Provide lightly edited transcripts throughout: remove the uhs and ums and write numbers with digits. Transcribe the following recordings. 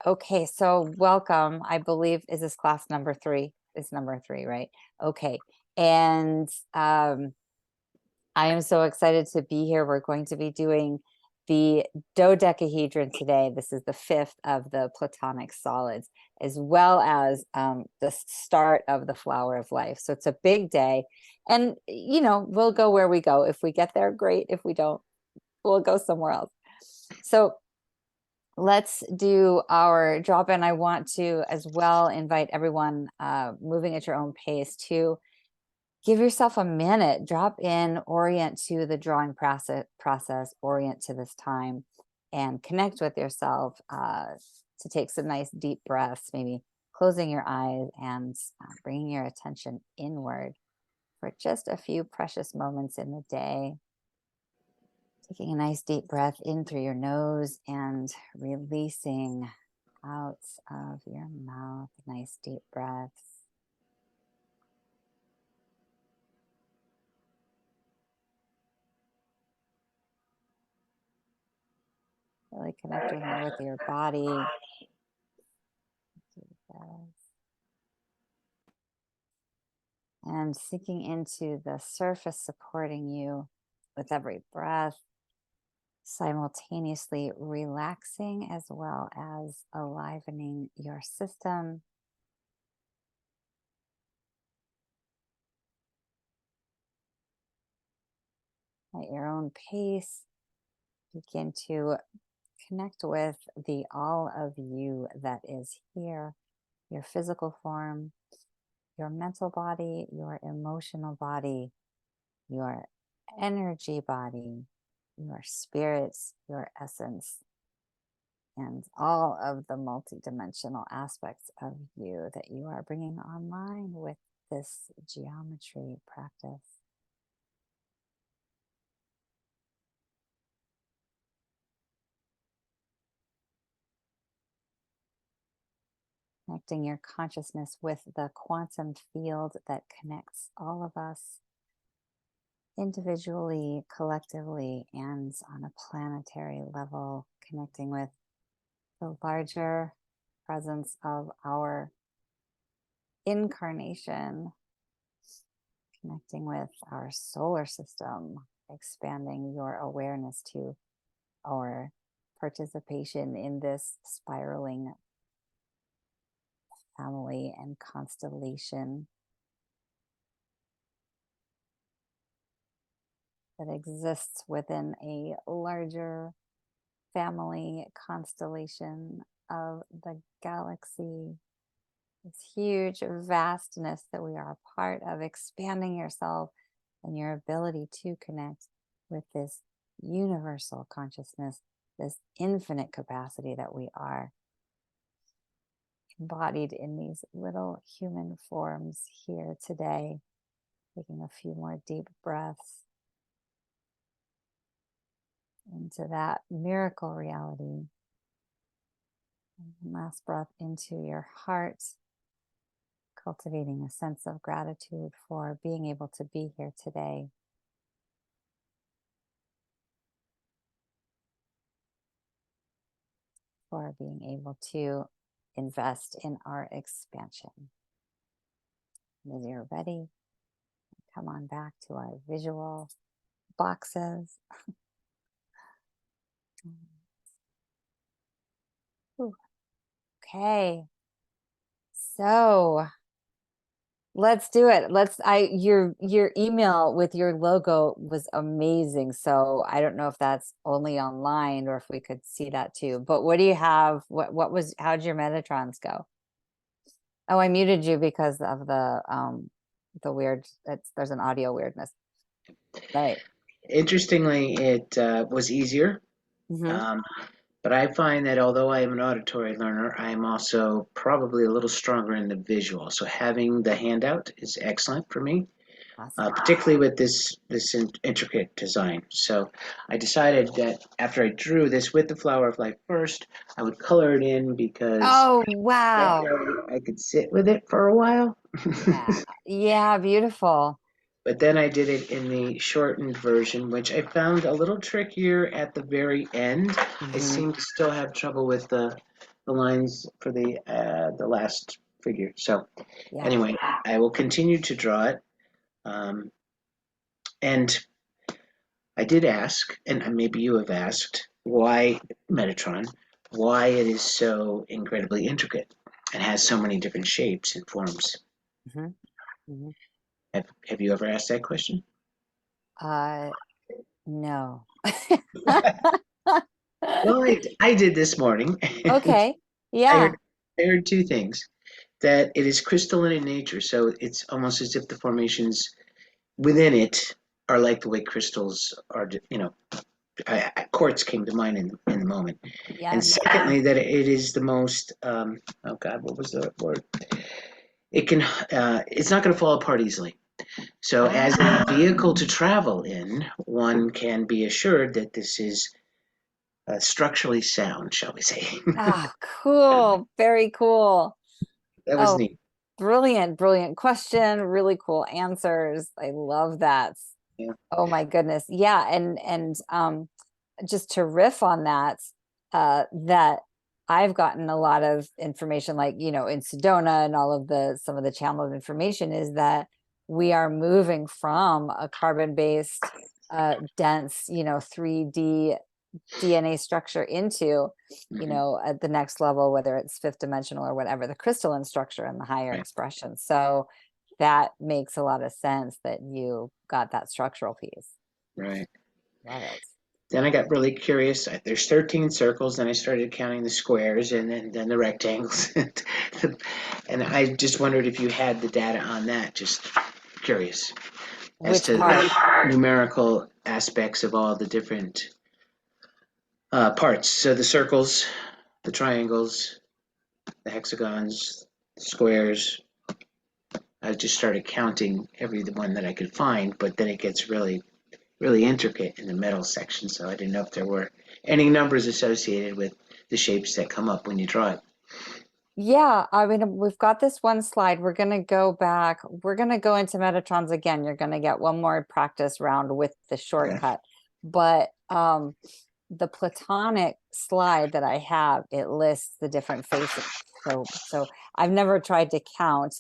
Okay, so welcome. I believe, is this class number 3? It's number 3, right? Okay. And I am so excited to be here. We're going to be doing the dodecahedron today. This is the 5th of the Platonic solids, as well as the start of the flower of life. So it's a big day. And, we'll go where we go. If we get there, great. If we don't, we'll go somewhere else. So let's do our drop in. I want to as well invite everyone moving at your own pace to give yourself a minute, drop in, orient to the drawing process, orient to this time, and connect with yourself to take some nice deep breaths, maybe closing your eyes and bringing your attention inward for just a few precious moments in the day. Taking a nice deep breath in through your nose and releasing out of your mouth. Nice deep breaths. Really connecting with your body. And sinking into the surface supporting you with every breath, simultaneously relaxing as well as alivening your system. At your own pace, begin to connect with the all of you that is here, your physical form, your mental body, your emotional body, your energy body, your spirits, your essence, and all of the multidimensional aspects of you that you are bringing online with this geometry practice. Connecting your consciousness with the quantum field that connects all of us individually, collectively, and on a planetary level, connecting with the larger presence of our incarnation, connecting with our solar system, expanding your awareness to our participation in this spiraling family and constellation that exists within a larger family constellation of the galaxy. This huge vastness that we are a part of, expanding yourself and your ability to connect with this universal consciousness, this infinite capacity that we are embodied in these little human forms here today. Taking a few more deep breaths into that miracle reality. And last breath into your heart, cultivating a sense of gratitude for being able to be here today. For being able to invest in our expansion. As you're ready, come on back to our visual boxes. Okay, so let's do it. Your email with your logo was amazing. So I don't know if that's only online or if we could see that too. But what do you have? How'd your Metatrons go? Oh, I muted you because of the weird, there's an audio weirdness. Right. Interestingly, it was easier, Mm-hmm. but I find that although I am an auditory learner, I am also probably a little stronger in the visual. So having the handout is excellent for me, Awesome. particularly with this intricate design. So I decided that after I drew this with the flower of life first, I would color it in because Oh, that wow. way I could sit with it for a while. Yeah. Yeah, beautiful. But then I did it in the shortened version, which I found a little trickier at the very end. I Mm-hmm. seem to still have trouble with the the lines for the last figure. So Yeah. anyway, I will continue to draw it. And I did ask, and maybe you have asked, why Metatron, why it is so incredibly intricate and has so many different shapes and forms. Mhm, mhm. Have you ever asked that question? No. Well, I did this morning. Okay. I Yeah. heard, I heard two things. That it is crystalline in nature, so it's almost as if the formations within it are like the way crystals are, quartz came to mind in the moment. And Yes. secondly, that it is the most, oh God, what was the word? It can, it's not going to fall apart easily. So, as a Ah. vehicle to travel in, one can be assured that this is structurally sound, shall we say? Oh, cool. Very cool. That was Oh, neat. brilliant, brilliant question. Really cool answers. I love that. Yeah. Oh my goodness. Yeah, and just to riff on that, that I've gotten a lot of information, like, in Sedona and all of some of the channel of information is that we are moving from a carbon-based, dense, 3D DNA structure into, Mhm. at the next level, whether it's fifth dimensional or whatever, the crystalline structure and the higher Right. expression. So that makes a lot of sense that you got that structural piece. Right. Love it. Then I got really curious. There's 13 circles, then I started counting the squares and then the rectangles. And I just wondered if you had the data on that. Just curious as Which to part? the numerical aspects of all the different parts. So the circles, the triangles, the hexagons, the squares. I just started counting every one that I could find, but then it gets really really intricate in the metal section, so I didn't know if there were any numbers associated with the shapes that come up when you draw it. Yeah, I mean, we've got this one slide. We're going to go back. We're going to go into Metatrons again. You're going to get one more practice round with the Okay. shortcut. But the platonic slide that I have, it lists the different faces. So I've never tried to count.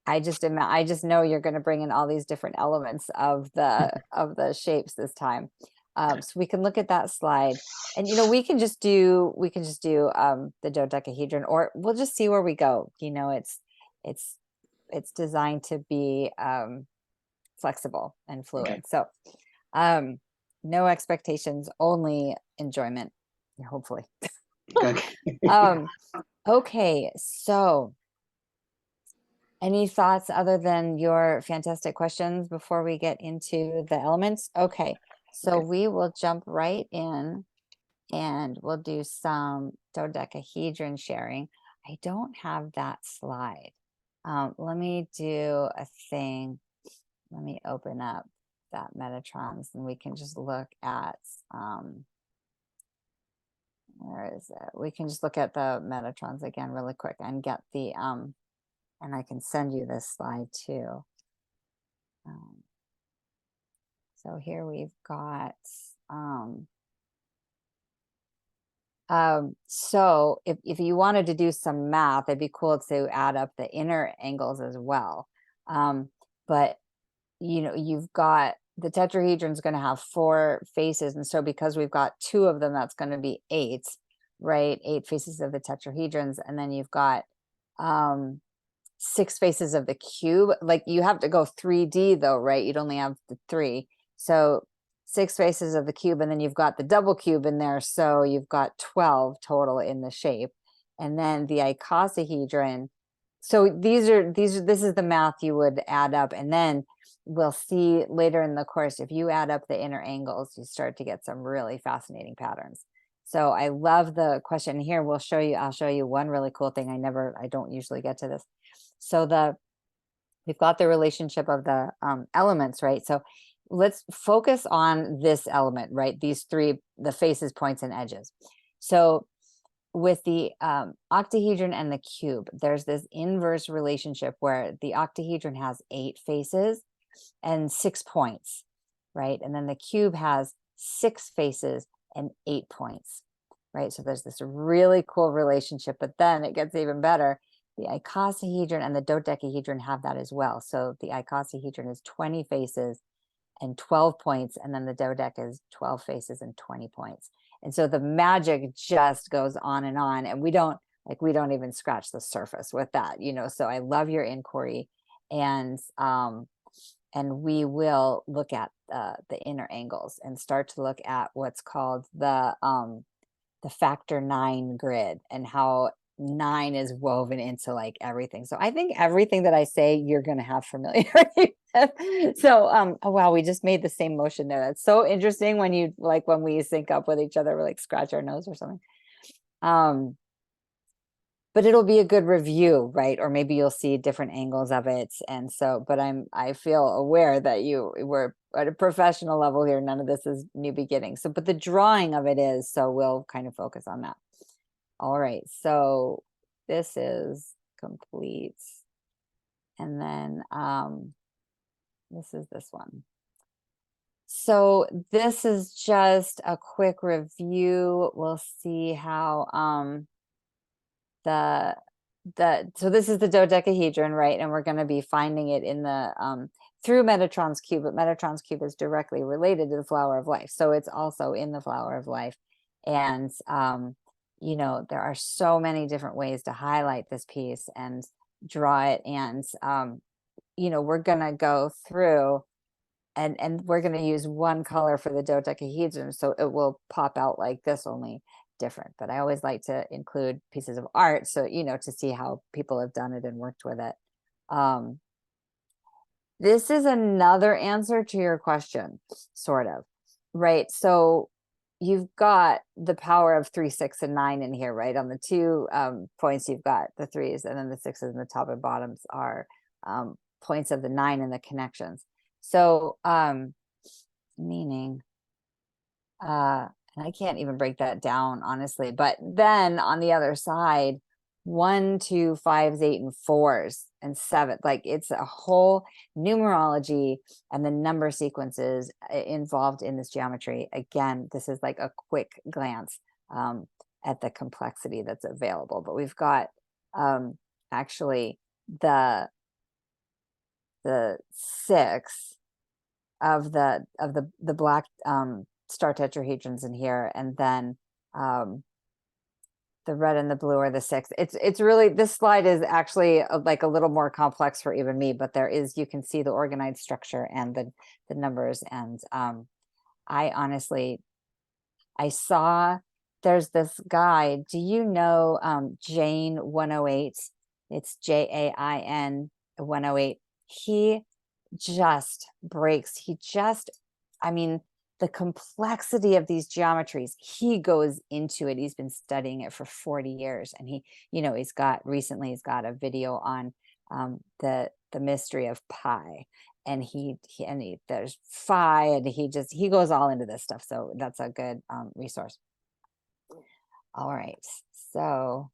I just know you're going to bring in all these different elements of the shapes this time. So we can look at that slide, and we can just do the dodecahedron, or we'll just see where we go. It's it's designed to be flexible and Okay. fluid. So um no expectations, only enjoyment, hopefully. Okay. um okay, so any thoughts other than your fantastic questions before we get into the elements? Okay, so Okay. we will jump right in and we'll do some dodecahedron sharing. I don't have that slide. Let me do a thing. Let me open up that Metatrons and we can just look at, where is it? We can just look at the Metatrons again really quick and get the, and I can send you this slide too. Um, so here we've got, so if you wanted to do some math, it'd be cool to add up the inner angles as well. But you've got the tetrahedron is going to have 4 faces, and so because we've got 2 of them, that's going to be 8, right? 8 faces of the tetrahedrons, and then you've got 6 faces of the cube. Like, you have to go 3D though, right? You'd only have the 3. So 6 faces of the cube, and then you've got the double cube in there, so you've got 12 total in the shape. And then the icosahedron, so this is the math you would add up, and then we'll see later in the course, if you add up the inner angles, you start to get some really fascinating patterns. So I love the question here. I'll show you one really cool thing. I don't usually get to this. So we've got the relationship of the elements, right? So let's focus on this element, right? These 3, the faces, points, and edges. So with the octahedron and the cube, there's this inverse relationship where the octahedron has 8 faces and 6 points, right? And then the cube has 6 faces and 8 points, right? So there's this really cool relationship, but then it gets even better. The icosahedron and the dodecahedron have that as well. So the icosahedron is 20 faces and 12 points, and then the dodeca is 12 faces and 20 points. And so the magic just goes on, and we don't even scratch the surface with that, so I love your inquiry. And we will look at the inner angles and start to look at what's called the factor 9 grid, and how 9 is woven into like everything. So I think everything that I say, you're going to have familiarity with. So, oh, wow, we just made the same motion there. That's so interesting when when we sync up with each other, we like scratch our nose or something. But it'll be a good review, right? Or maybe you'll see different angles of it. And so, but I feel aware that you were at a professional level here. None of this is new beginning. So, but the drawing of it is, so we'll kind of focus on that. All right. So this is complete. And then this is this one. So this is just a quick review. We'll see how so this is the dodecahedron, right? And we're going to be finding it in the through Metatron's cube, but Metatron's cube is directly related to the flower of life, so it's also in the flower of life. And there are so many different ways to highlight this piece and draw it. And we're going to go through and we're going to use one color for the dodecahedron, so it will pop out like this, only different. But I always like to include pieces of art, so to see how people have done it and worked with it. This is another answer to your question, sort of, right? So you've got the power of 3, 6, and 9 in here, right? On the 2 points, you've got the 3s, and then the 6s and the top and bottoms are points of the 9 and the connections. So meaning and I can't even break that down, honestly. But then on the other side, 1, 2, 5s, 8, and 4s, and 7. Like, it's a whole numerology and the number sequences involved in this geometry. Again, this is like a quick glance at the complexity that's available. But we've got actually the 6 of the black star tetrahedrons in here, and then the red and the blue are the 6. It's really, this slide is actually like a little more complex for even me, but you can see the organized structure and the numbers. And I honestly, I saw there's this guy, do you know Jane 108? It's JAIN 108. He just breaks, I mean, the complexity of these geometries, he goes into it. He's been studying it for 40 years. And he's got a video on the mystery of pi. And there's phi, and he goes all into this stuff. So that's a good resource. All right. So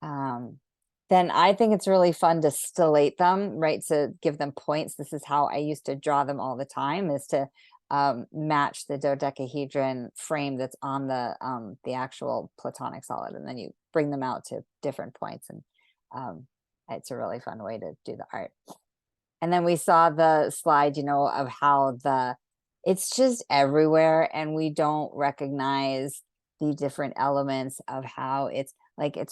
then I think it's really fun to stellate them, right? To give them points. This is how I used to draw them all the time, is to match the dodecahedron frame that's on the actual platonic solid, and then you bring them out to different points. And it's a really fun way to do the art. And then we saw the slide, of how it's just everywhere, and we don't recognize the different elements of how it's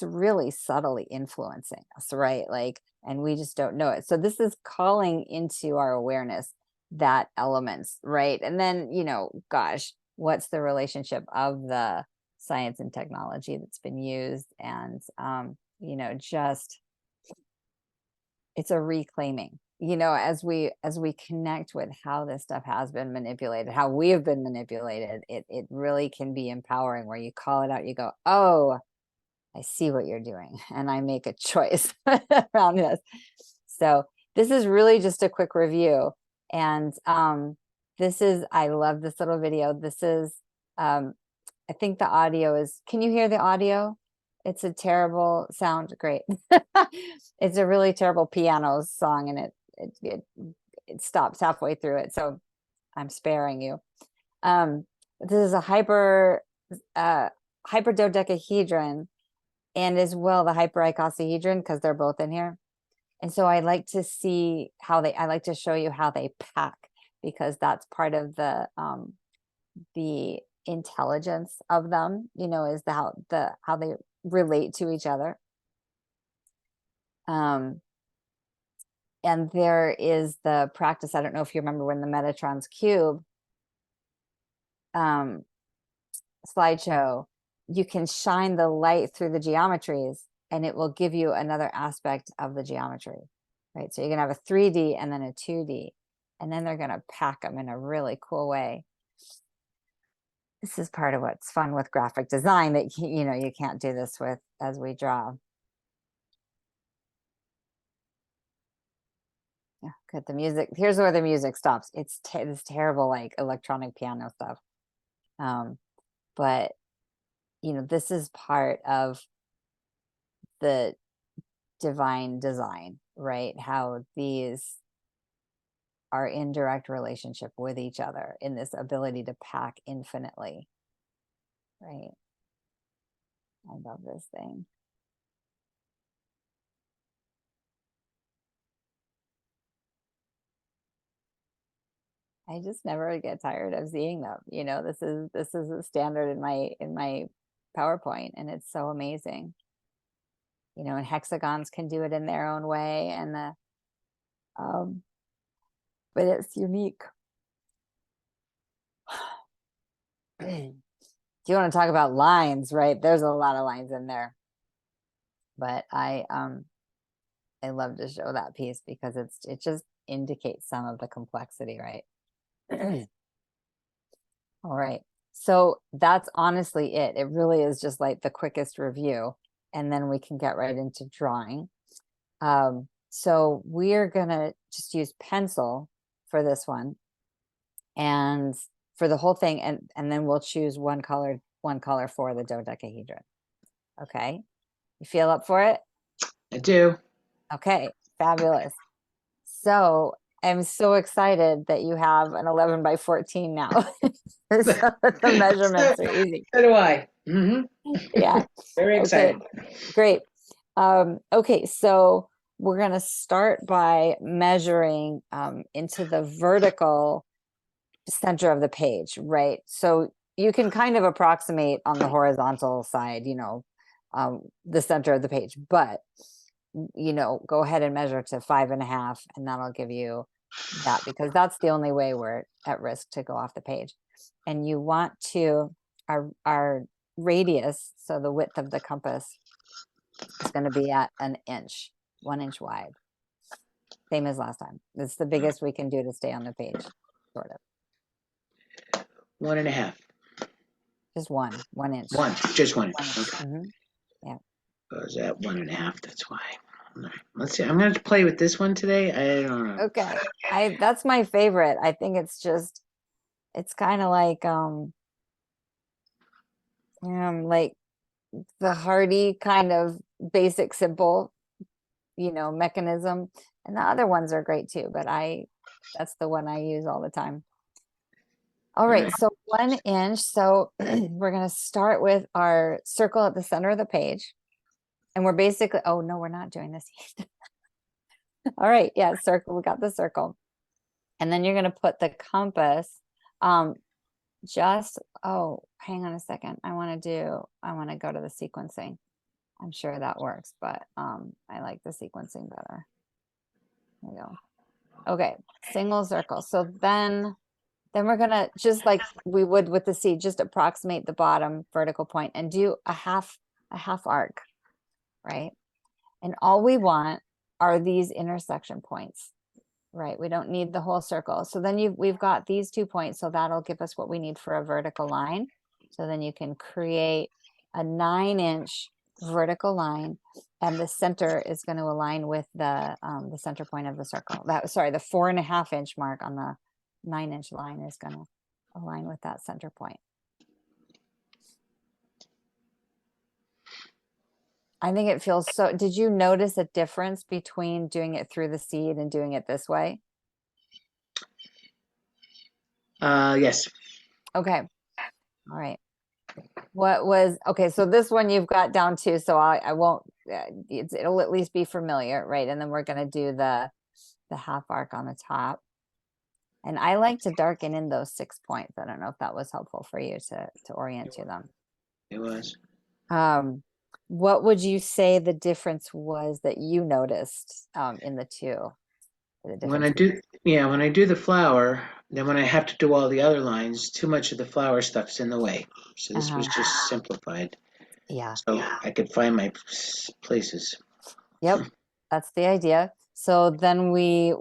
really subtly influencing us, right? And we just don't know it. So this is calling into our awareness that elements, right? And then, gosh, what's the relationship of the science and technology that's been used? And, just, it's a reclaiming, as we connect with how this stuff has been manipulated, how we have been manipulated, it really can be empowering, where you call it out, you go, oh, I see what you're doing, and I make a choice around this. So this is really just a quick review. And I love this little video. This is, I think the audio is, can you hear the audio? It's a terrible sound. Great. It's a really terrible piano song, and it stops halfway through it. So I'm sparing you. This is a hyper hyperdodecahedron and as well the hypericosahedron, because they're both in here. And so I like to see how I like to show you how they pack, because that's part of the intelligence of them, is how they relate to each other. And there is the practice, I don't know if you remember when the Metatron's cube slideshow, you can shine the light through the geometries and it will give you another aspect of the geometry, right? So you're gonna have a 3D and then a 2D, and then they're gonna pack them in a really cool way. This is part of what's fun with graphic design, that you can't do this with as we draw. Yeah, good. The music, here's where the music stops. It's this terrible like electronic piano stuff. But this is part of the divine design, right? How these are in direct relationship with each other in this ability to pack infinitely, right? I love this thing. I just never get tired of seeing them. This is a standard in my PowerPoint, and it's so amazing. And hexagons can do it in their own way, and but it's unique. Do you want to talk about lines, right? There's a lot of lines in there, but I love to show that piece because it just indicates some of the complexity, right? All right, so that's honestly it. It really is just like the quickest review, and then we can get right into drawing. So we're gonna just use pencil for this one and for the whole thing, and then we'll choose one color for the dodecahedron. Okay, you feel up for it? I do. Okay, fabulous. So I'm so excited that you have an 11 by 14 now. So the measurements are easy. So do I. Yeah. Very Okay, excited. great. Okay, so we're going to start by measuring into the vertical center of the page, right? So you can kind of approximate on the horizontal side, the center of the page, but go ahead and measure to 5.5, and that'll give you that, because that's the only way we're at risk to go off the page. And you want to, our radius, so the width of the compass, is going to be at 1 inch, 1 inch wide. Same as last time. It's the biggest we can do to stay on the page, sort of. 1.5. Just 1 inch. Just one. Okay. Yeah. Was that 1.5? That's why. Let's see. I'm going to play with this one today. I don't know. Okay. That's my favorite. I think it's kind of like the hardy kind of basic, simple, mechanism. And the other ones are great too, but that's the one I use all the time. All right, so 1 inch. So we're going to start with our circle at the center of the page. And we're basically, oh no, we're not doing this yet. All right, yeah, circle, we got the circle. And then you're going to put the compass oh, hang on a second. I want to go to the sequencing. I'm sure that works, but I like the sequencing better. There you go. Okay, single circle. So then we're gonna, just like we would with the C, just approximate the bottom vertical point and do a half arc, right? And all we want are these intersection points, right? We don't need the whole circle. So then we've got these 2 points, so that'll give us what we need for a vertical line. So then you can create a 9-inch vertical line, and the center is going to align with the center point of the circle. The 4.5-inch mark on the 9-inch line is going to align with that center point. I think it feels so. Did you notice a difference between doing it through the seed and doing it this way? Yes. Okay. All right. What was, okay, so this one you've got down too, so I won't, it'll at least be familiar, right? And then we're gonna do the half arc on the top. And I like to darken in those 6 points. I don't know if that was helpful for you to orient to them. It was. What would you say the difference was that you noticed in the two? The When difference I do, yeah, when I do the flower, then when I have to do all the other lines, too much of the flower stuff's in the way. So this was just simplified, Yeah. so I could find my places. Yep, that's the idea. So then we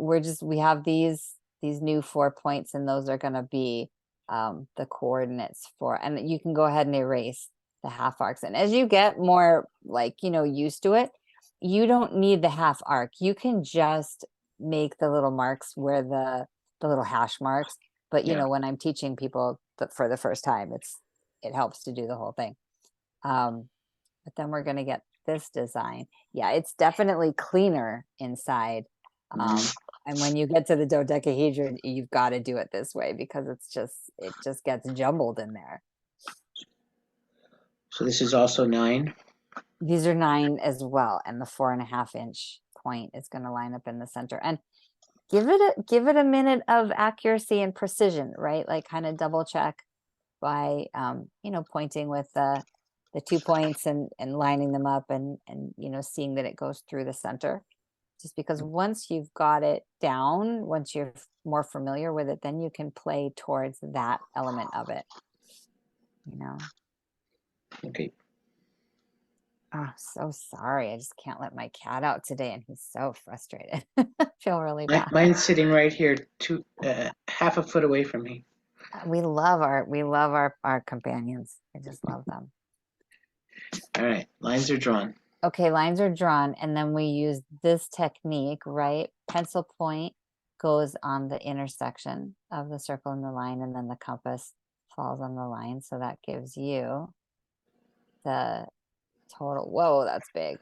have these new 4 points, and those are gonna be the coordinates for, and you can go ahead and erase the half arcs. And as you get more like, used to it, you don't need the half arc. You can just make the little marks where the little hash marks. But Yeah. when I'm teaching people for the first time, it helps to do the whole thing. But then we're gonna get this design. Yeah, it's definitely cleaner inside. Mhm. And when you get to the dodecahedron, you've got to do it this way because it just gets jumbled in there. So this is also 9. These are 9 as well, and the 4.5-inch point is going to line up in the center. And give it a minute of accuracy and precision, right? Like kind of double check by pointing with the 2 points and lining them up and seeing that it goes through the center. Just because once you've got it down, once you're more familiar with it, then you can play towards that element of it. Okay. Oh, so sorry. I just can't let my cat out today, and he's so frustrated. I feel really bad. Mine's sitting right here, half a foot away from me. We love our companions. I just love them. All right, lines are drawn. Okay, lines are drawn, and then we use this technique, right? Pencil point goes on the intersection of the circle and the line, and then the compass falls on the line. So that gives you the total. Whoa, that's big.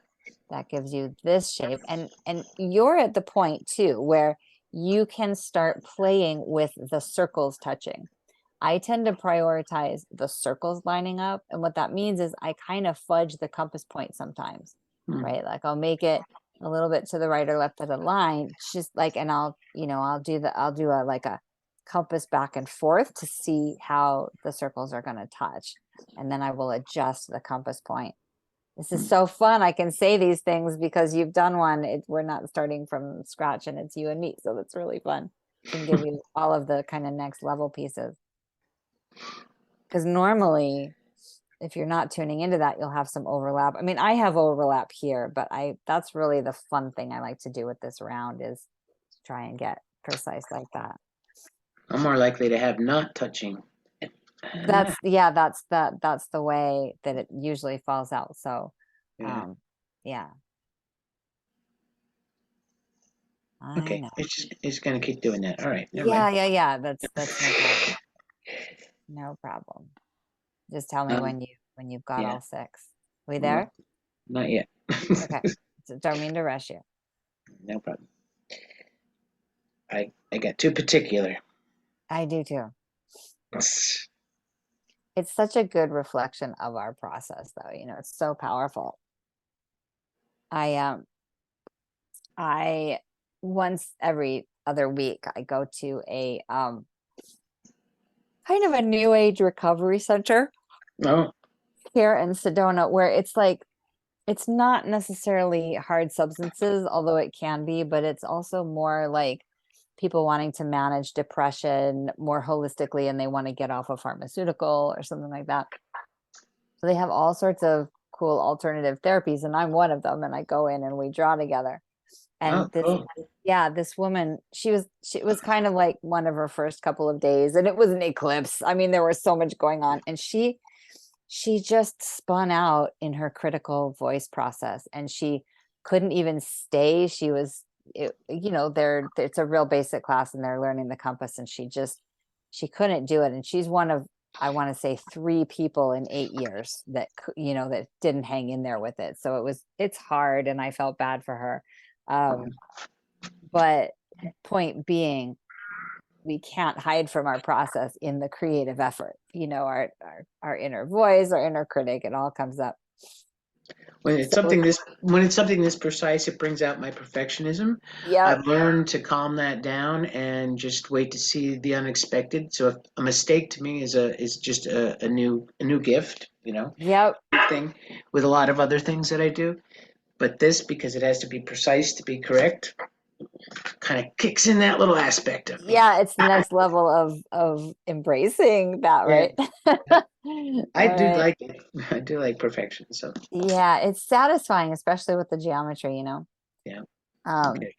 That gives you this shape. And you're at the point too where you can start playing with the circles touching. I tend to prioritize the circles lining up. And what that means is I kind of fudge the compass point sometimes, right? Like I'll make it a little bit to the right or left of the line, just like, and I'll do a compass back and forth to see how the circles are going to touch. And then I will adjust the compass point. This is so fun. I can say these things because you've done one. We're not starting from scratch, and it's you and me. So that's really fun. I can give you all of the kind of next level pieces. Because normally, if you're not tuning into that, you'll have some overlap. I mean, I have overlap here, but that's really the fun thing I like to do with this round is try and get precise like that. I'm more likely to have not touching. That's the way that it usually falls out. So Yeah. Yeah. Okay, it's gonna keep doing that. All right, never mind. Yeah. That's no problem. No problem. Just tell me when you've got Yeah, all 6. We not, there? not yet. Okay. Don't mean to rush you. No problem. I got too particular. I do too. It's such a good reflection of our process though. It's so powerful. I once every other week I go to a kind of a new age recovery center No. here in Sedona where it's like it's not necessarily hard substances, although it can be, but it's also more like people wanting to manage depression more holistically and they want to get off a pharmaceutical or something like that. So they have all sorts of cool alternative therapies, and I'm one of them, and I go in and we draw together. And Oh, cool. this woman, she was kind of like one of her first couple of days, and it was an eclipse. I mean, there was so much going on, and she just spun out in her critical voice process, and she couldn't even stay. She was it's a real basic class and they're learning the compass, and she couldn't do it. And she's one of, I want to say, 3 people in 8 years that that didn't hang in there with it. So it's hard, and I felt bad for her. But point being, we can't hide from our process in the creative effort. You know, our inner voice, our inner critic, it all comes up. When it's So, something this precise, it brings out my perfectionism. yep, I've learned to calm that down and just wait to see the unexpected. So if a mistake to me is just a new gift, you know, yep. thing with a lot of other things that I do. But this, because it has to be precise to be correct, kind of kicks in that little aspect of me. Yeah, it's the next level of embracing that, Yeah, right? I All do right. like it. I do like perfection. So Yeah, it's satisfying, especially with the geometry, you know. yeah, Um, okay,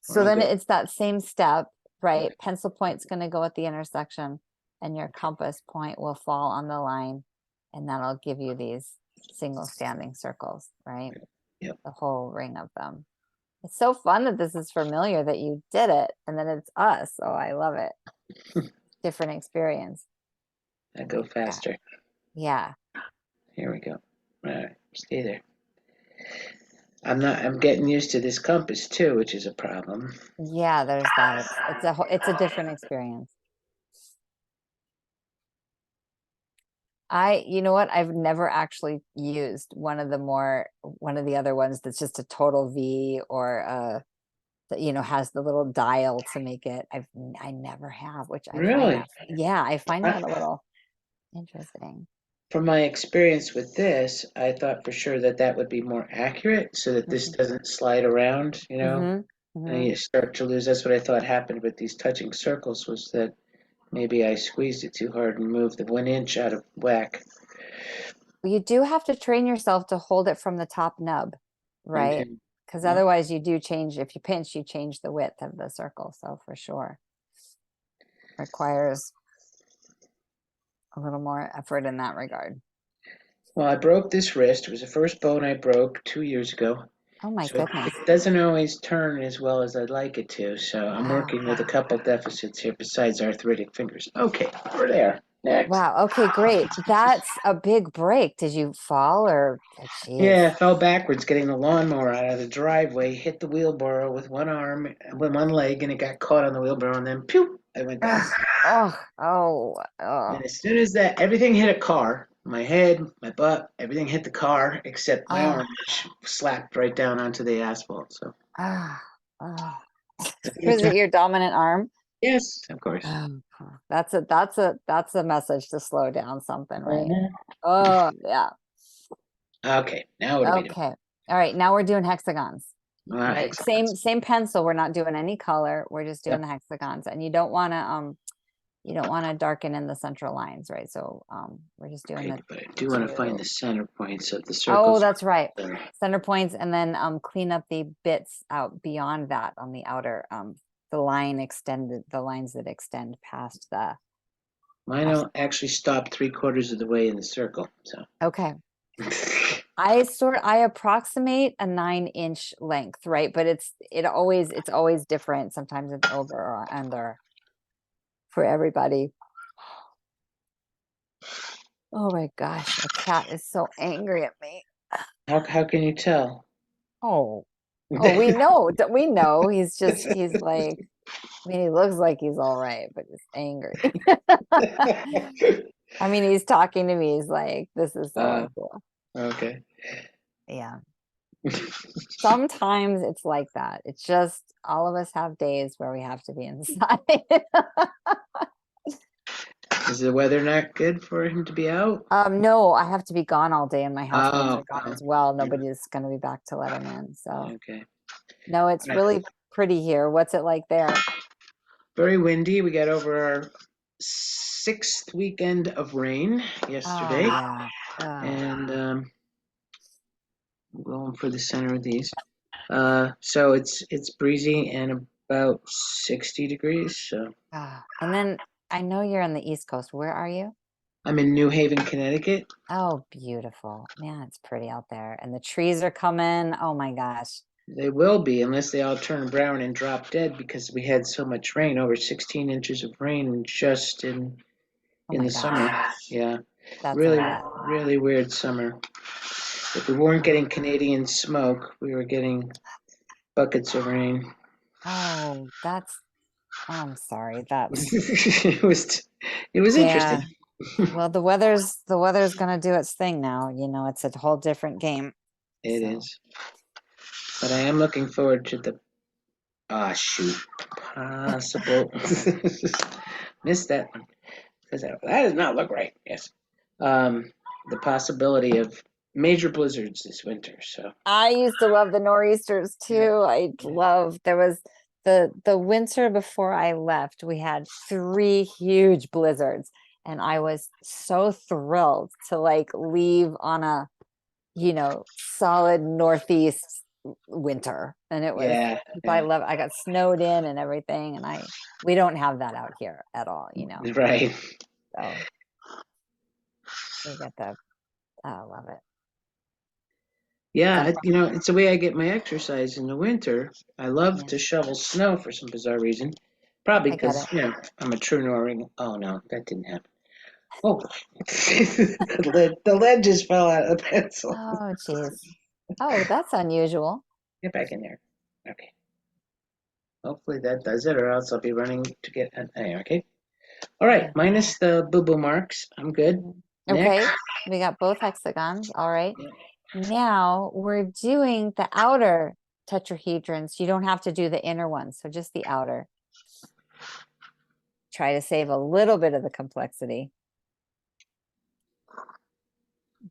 we're so all then good. it's that same step, right? Pencil point's going to go at the intersection, and your compass point will fall on the line, and that'll give you these single standing circles, right? Yep. The whole ring of them. It's so fun that this is familiar that you did it, and then it's us. Oh, I love it. Different experience. I go Yeah. faster. Yeah. Here we go. All right, stay there. I'm getting used to this compass too, which is a problem. Yeah, there's that. It's a different experience. You know what? I've never actually used one of the other ones that's just a total V or that, you know, has the little dial to make it. I never have, which I find Really? that, yeah, I find I, that a little interesting. from my experience with this, I thought for sure that that would be more accurate so that this Mm-hmm. doesn't slide around, you know, Mm-hmm. and Mm-hmm. you start to lose. That's what I thought happened with these touching circles was that maybe I squeezed it too hard and moved the 1 inch out of whack. You do have to train yourself to hold it from the top nub, right? Okay. Because Well, otherwise you do change, if you pinch, you change the width of the circle. So for sure, requires a little more effort in that regard. well, I broke this wrist. It was the first bone I broke 2 years ago. Oh my So it goodness. doesn't always turn as well as I'd like it to. So I'm Wow. working with a couple deficits here besides arthritic fingers. Okay, we're there. Next. Wow. Okay, great. That's a big break. Did you fall or Yeah, I geez? fell backwards getting the lawnmower out of the driveway, hit the wheelbarrow with one arm, with one leg, and it got caught on the wheelbarrow, and then pew, I went down. Ugh, oh, oh, oh, And as soon as that, everything hit a car, my head, my butt, everything hit the car except my oh, arm, which slapped right down onto the asphalt. So, ah, oh. I think Was it's it time. your dominant arm? Yes, of course. That's a message to slow down something, right? Mhm. Oh, yeah. Okay, now what do we do? Okay. All right, now we're doing hexagons, right? Hexagons. Same pencil. We're not doing any color. We're just doing Yep. the hexagons. And you don't want to darken in the central lines, right? So we're just doing Okay, the but I do want to find two. the center points of the Oh, circles. that's right. Center points, and then clean up the bits out beyond that on the outer the lines that extend past the Mine past. will actually stop 3/4 of the way in the circle. So. Okay. I approximate a 9-inch length, right? But it's always different. Sometimes it's over or under for everybody. Oh my gosh, the cat is so angry at me. How can you tell? Oh, oh, we know. He's like, I mean, he looks like he's all right, but he's angry. I mean, he's talking to me. He's like, this is so uh, uncool. okay. Yeah. Sometimes it's like that. It's just all of us have days where we have to be inside. Is the weather not good for him to be out? No, I have to be gone all day and my housemates Oh, are gone oh, as well. yeah, Nobody's going to be back to let him in. So, okay. no, All it's right. really pretty here. What's it like there? Very windy. We got over our sixth weekend of rain Oh, yesterday, yeah. Oh, and I'm going for the center of these. So it's breezy and about 60 degrees. So ah. And then I know you're on the East Coast. Where are you? I'm in New Haven, Connecticut. Oh, beautiful. Man, it's pretty out there. And the trees are coming. Oh my gosh. They will be unless they all turn brown and drop dead because we had so much rain, over 16 inches of rain just Oh in my the gosh. summer. Yeah, That's a really, lot. really weird summer. If we weren't Oh, getting Canadian smoke, we were getting buckets of rain. oh, that's I'm sorry. That's it was it was interesting. yeah. Well, the weather's gonna do its thing now. It's a whole different game. It So is. But I am looking forward to the shoot. Possible. Missed that one. Because that does not look right. Yes. The possibility of major blizzards this winter. So I used to love the nor'easters yeah, too. I yeah. love there was the winter before I left, we had 3 huge blizzards, and I was so thrilled to like leave on a solid northeast winter. And it was, Yeah, yeah. I got snowed in and everything. And we don't have that out here at all. Right. So we get the, I love it. Yeah, So it's the way I get my exercise in the winter. I love yeah, to shovel snow for some bizarre reason. Probably I get because, it. I'm a true Norring. Oh no, that didn't happen. Oh, the lead just fell out of the pencil. Oh, geez. Oh, that's unusual. Get back in there. Okay. Hopefully that does it, or else I'll be running to get an A. Okay. All right. Yeah. Minus the boo-boo marks. I'm good. Next. Okay, we got both hexagons. All right. Now we're doing the outer tetrahedrons. You don't have to do the inner ones, so just the outer. Try to save a little bit of the complexity,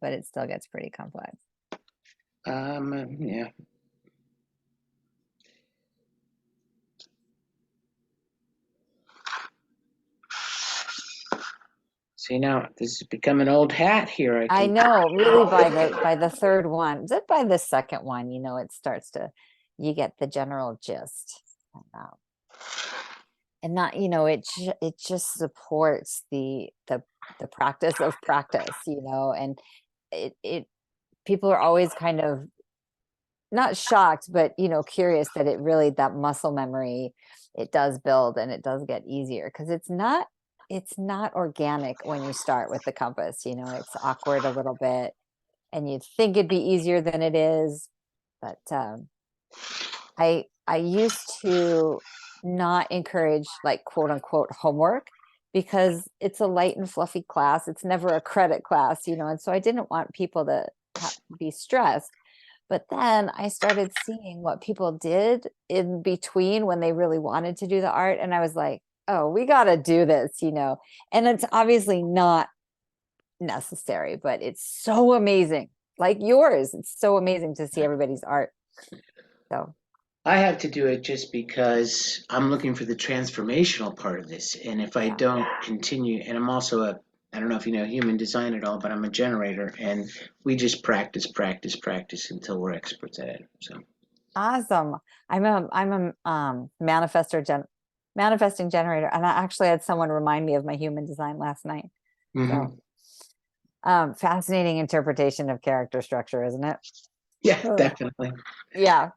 but it still gets pretty complex. Yeah. See now, this has become an old hat here. I know, really by the third one, by the second one, it starts to, you get the general gist. And not, it just supports the practice of practice, and it people are always kind of not shocked, but curious that that muscle memory, it does build and it does get easier, because it's not organic when you start with the compass. It's awkward a little bit, and you'd think it'd be easier than it is. But I used to not encourage, like, quote unquote homework, because it's a light and fluffy class. It's never a credit class, and so I didn't want people to be stressed. But then I started seeing what people did in between when they really wanted to do the art. And I was like, oh, we got to do this. And it's obviously not necessary, but it's so amazing. Like yours, it's so amazing to see everybody's art. So, I have to do it just because I'm looking for the transformational part of this. And if I yeah. don't continue, and I'm also I don't know if you know human design at all, but I'm a generator, and we just practice, practice, practice until we're experts at it. So, Awesome. I'm a manifesting generator, and I actually had someone remind me of my human design last night. So, mhm. fascinating interpretation of character structure, isn't it? Yeah, Ugh. definitely. Yeah.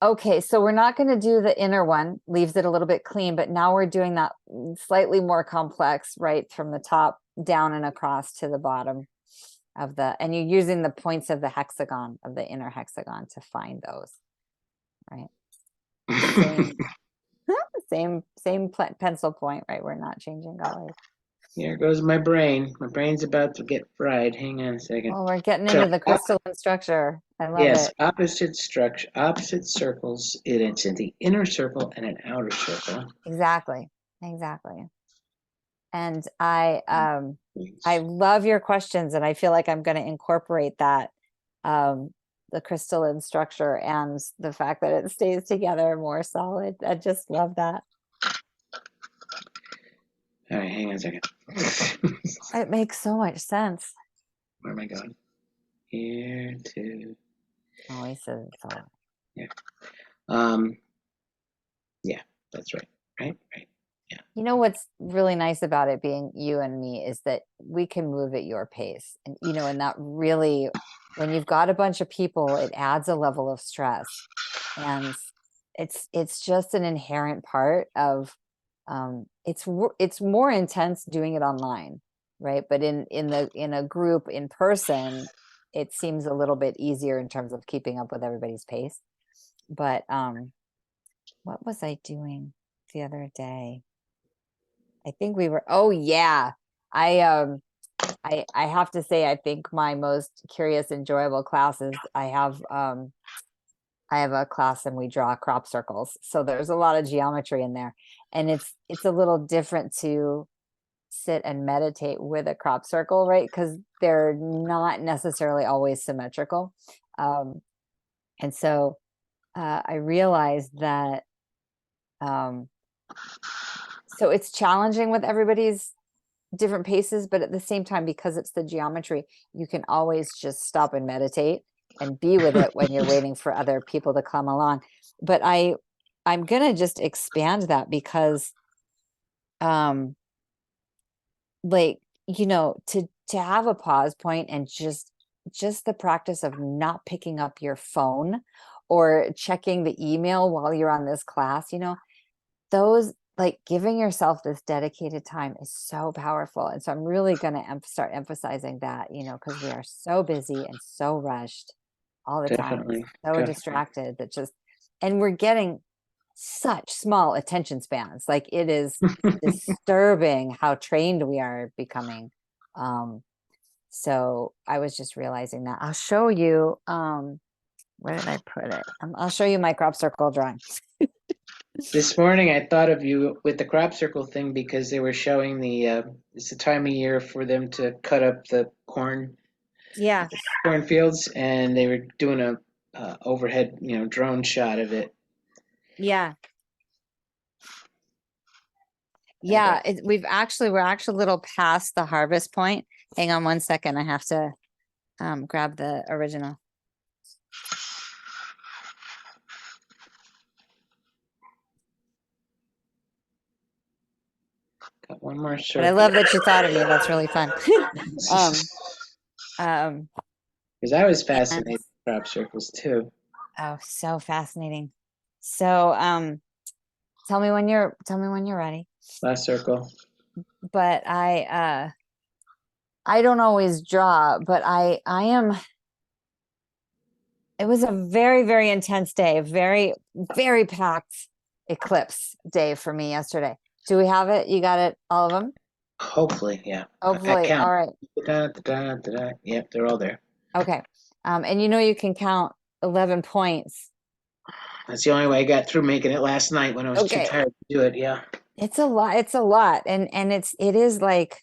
Okay, so we're not going to do the inner one, leaves it a little bit clean, but now we're doing that slightly more complex, right, from the top down and across to the bottom and you're using the points of the hexagon, of the inner hexagon, to find those, right? Same, same pencil point, right? We're not changing colors. Here goes my brain. My brain's about to get fried. Hang on a second. Oh, we're getting So, into the crystalline structure. I love yes, it. opposite structure, opposite circles. It's in the inner circle and an outer circle. Exactly. Exactly. And I love your questions, and I feel like I'm going to incorporate that, the crystalline structure and the fact that it stays together more solid. I just love that. All right, hang on a second. It makes so much sense. Where am I going? Here to Oh, he says it's all. yeah. Um, yeah, that's right. Right. Yeah. You know what's really nice about it being you and me is that we can move at your pace. And that really, when you've got a bunch of people, it adds a level of stress. And it's just an inherent part of, it's more intense doing it online, right? But in a group in person, it seems a little bit easier in terms of keeping up with everybody's pace. But what was I doing? the other day? I think we were, oh yeah. I have to say, I think my most curious, enjoyable classes, I have a class and we draw crop circles. So there's a lot of geometry in there. And it's a little different to sit and meditate with a crop circle, right? Because they're not necessarily always symmetrical. And so I realized that so it's challenging with everybody's different paces, but at the same time, because it's the geometry, you can always just stop and meditate and be with it when you're waiting for other people to come along. But I'm gonna just expand that because like, you know, to have a pause point and just the practice of not picking up your phone or checking the email while you're on this class, you know, those, like, giving yourself this dedicated time is so powerful. And so I'm really going to start emphasizing that, you know, because we are so busy and so rushed all the time, Definitely. so Definitely. distracted that just, and we're getting such small attention spans. Like, it is disturbing how trained we are becoming. So I was just realizing that. I'll show you, where did I put it? I'll show you my crop circle drawing. This morning I thought of you with the crop circle thing because they were showing it's the time of year for them to cut up the Yeah. cornfields, and they were doing a overhead, drone shot of it. Yeah. I Yeah, got we're actually a little past the harvest point. Hang on one second. I have to grab the original. one more But I circle. love that you thought of me. That's really fun. um, Because I was and fascinated with crop circles too. oh, so fascinating. So tell me when you're ready. Last circle. But I don't always draw, but I am. It was a very, very intense day, very, very packed eclipse day for me yesterday. Do we have it? You got it, all of them? Hopefully, yeah. I Hopefully, count. all right. Yep, they're all there. Okay. And you know you can count 11 points. That's the only way I got through making it last night when I was too Okay. tired to do it. Yeah. It's a lot. It's a lot. And it is like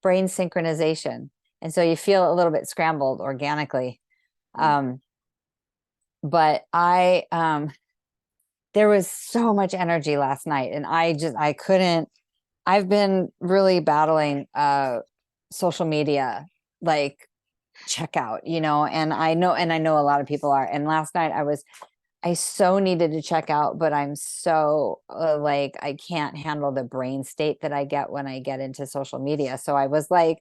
brain synchronization. And so you feel a little bit scrambled organically. But there was so much energy last night, and I couldn't. I've been really battling social media, like, checkout, you know, and I know a lot of people are. And last night I so needed to check out, but I'm so like, I can't handle the brain state that I get when I get into social media. So I was like,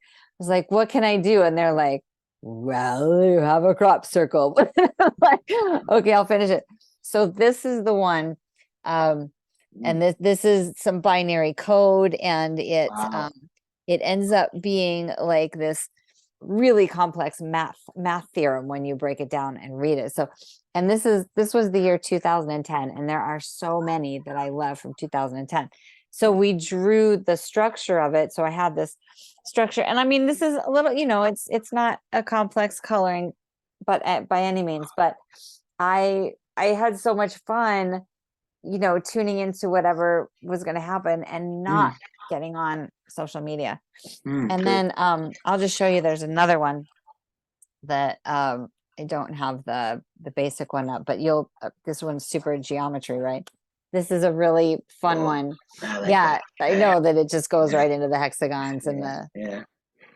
what can I do? And they're like, well, you have a crop circle. I'm like, okay, I'll finish it. So this is the one. And this is some binary code, and Wow. it ends up being like this really complex math theorem when you break it down and read it. So, and this was the year 2010, and there are so many that I love from 2010. So we drew the structure of it. So I had this structure, and I mean, this is a little, you know, it's not a complex coloring, but by any means. But I had so much fun, you know, tuning into whatever was going to happen and not getting on social media. And Good. then I'll just show you, there's another one that I don't have the basic one up, but this one's super geometry, right? This is a really fun one. I like Yeah, that. I know that it just goes right into the hexagons and Yeah.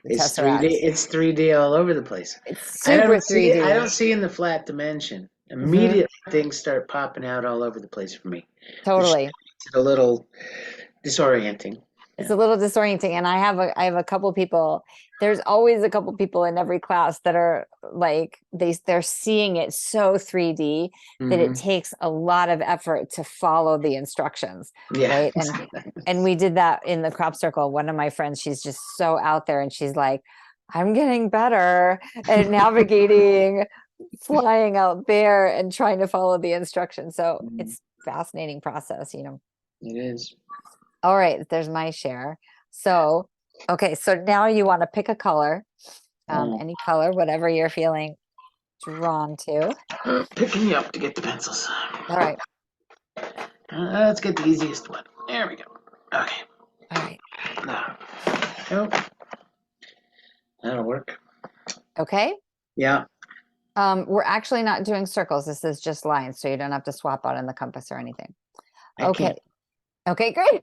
the It's 3D. tesseracts. It's 3D all over the place. It's I super don't see it. 3D. I don't see in the flat dimension. Immediately things start popping out all over the place for me. Totally. It's a little disorienting. It's a little disorienting. And I have a couple people, there's always a couple people in every class that are like, they're seeing it so 3D that it takes a lot of effort to follow the instructions. Yeah. Right. And we did that in the crop circle. One of my friends, she's just so out there, and she's like, I'm getting better at navigating, flying out there and trying to follow the instructions. So it's fascinating process, you know. It is. All right, there's my share. So, okay, so now you want to pick a color, Oh. any color, whatever you're feeling drawn to. Picking you up to get the pencils. All right, Let's get the easiest one. There we go. Okay. all right. Now, oh, that'll work. Okay. Yeah. We're actually not doing circles. This is just lines, so you don't have to swap out in the compass or anything. I Okay. can't. Okay, great.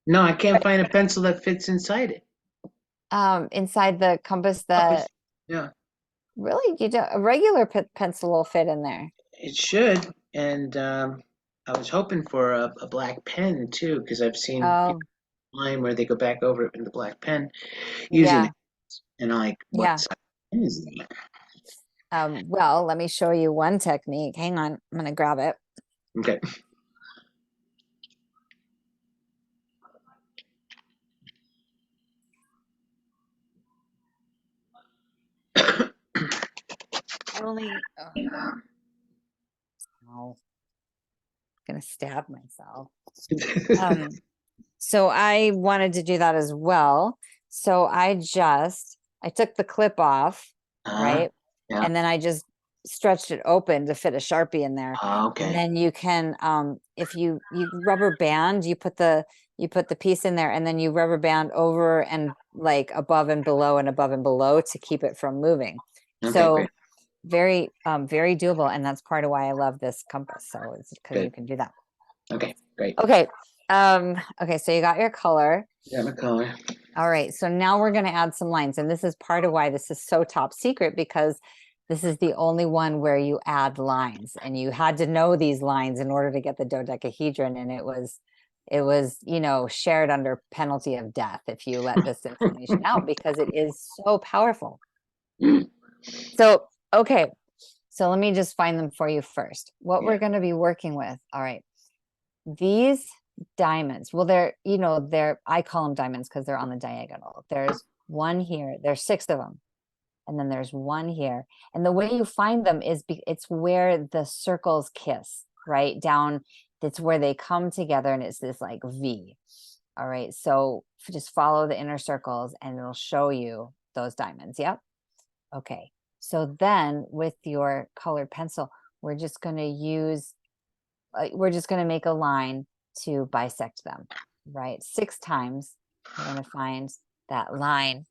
No, I can't find a pencil that fits inside it. Inside the compass, Compass. Yeah. really, you don't, a regular pencil will fit in there. It should. And I was hoping for a black pen too, because I've seen Oh, online where they go back over it with the black pen using yeah, it. And I'm like, yeah. what size pen is that? Well, let me show you one technique. Hang on, I'm gonna grab it. Okay. I only, oh, gonna stab myself. So I wanted to do that as well. So I took the clip off, right? Yeah. And then I just stretched it open to fit a Sharpie in there. And Okay. then you can, if you rubber band, you put the piece in there and then you rubber band over and like above and below and above and below to keep it from moving. Okay, So great. very, very doable. And that's part of why I love this compass. So it's because you Good. can do that. Okay, great. Okay. Okay, so you got your color. Got my color. All right, so now we're going to add some lines. And this is part of why this is so top secret, because this is the only one where you add lines. And you had to know these lines in order to get the dodecahedron. And it was, you know, shared under penalty of death if you let this information out, because it is so powerful. So, okay, so let me just find them for you first. What we're going to be working with. All right, these diamonds, well, I call them diamonds because they're on the diagonal. There's one here, there's 6 of them, and then there's one here. And the way you find them is it's where the circles kiss, right down. It's where they come together, and it's this like V. All right, so just follow the inner circles and it'll show you those diamonds. Yep. Okay, so then with your colored pencil, we're just going to make a line to bisect them, right? 6 times. We're going to find that line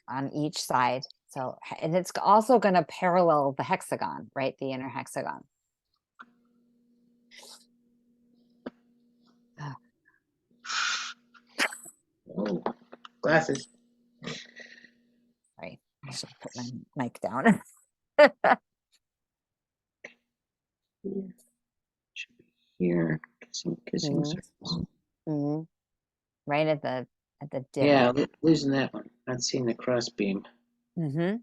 on each side. So, and it's also going to parallel the hexagon, right? The inner hexagon. Oh, glasses. Sorry, I should put my mic down. Should be here. Kissing Mhm. circles. Mhm. Right at the divot. Yeah, losing that one. Not seeing the cross beam. Mm-hmm.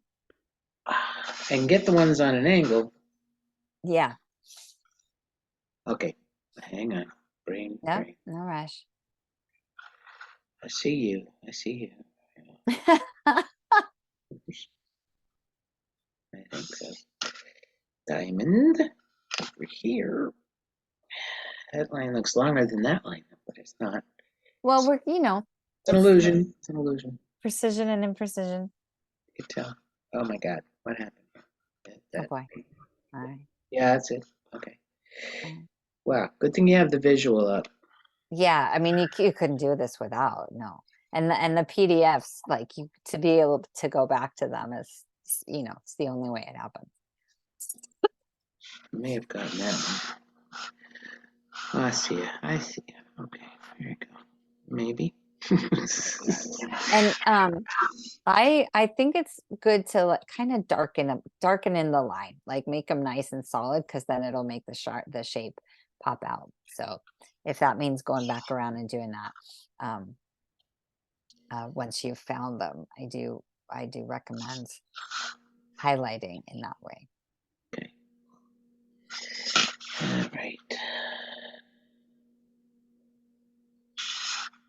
I can get the ones on an angle. Yeah. Okay, hang on. Brain. No rush. I see you. I see you. I think so. Diamond over here. That line looks longer than that line, but it's not. Well, we're, It's an illusion. It's an illusion. precision and imprecision. You can tell. Oh my God, what happened? Oh boy. All right. Yeah, that's it. Okay. Okay. Wow, good thing you have the visual up. Yeah, I mean, you couldn't do this without, no. And the PDFs, like to be able to go back to them is, it's the only way it happens. May have gotten that one. Oh, I see you. I see you. Okay, here you go. Maybe. And I think it's good to like kind of darken in the line, like make them nice and solid, because then it'll make the shape pop out. So if that means going back around and doing that, once you've found them, I do recommend highlighting in that way. Okay. All right.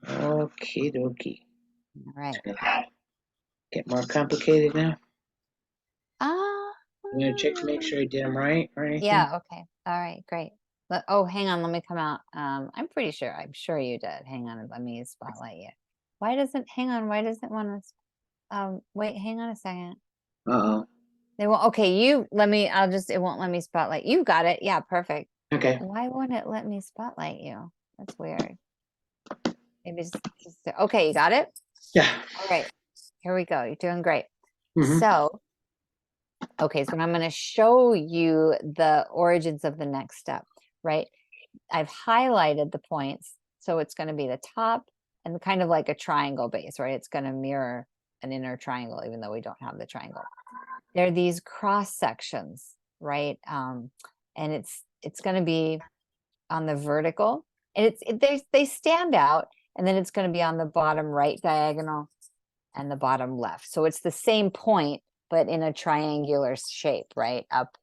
Okie dokie. All right. Get more complicated now. Uh, I'm gonna check to make sure I did them right or anything. yeah, okay. All right, great. Oh, hang on, let me come out. I'm sure you did. Hang on, let me spotlight you. Why doesn't, hang on, why doesn't want to, wait, hang on a second. Uh-oh. They won't, okay, it won't let me spotlight. You got it. Yeah, perfect. Okay. Why won't it let me spotlight you? That's weird. Maybe okay, you got it? Yeah. All right, here we go. You're doing great. Mhm. So, okay, so I'm going to show you the origins of the next step, right? I've highlighted the points. So it's going to be the top and kind of like a triangle base, right? It's going to mirror an inner triangle, even though we don't have the triangle. There are these cross sections, right? And it's going to be on the vertical, and they stand out, and then it's going to be on the bottom right diagonal and the bottom left. So it's the same point, but in a triangular shape, right? Up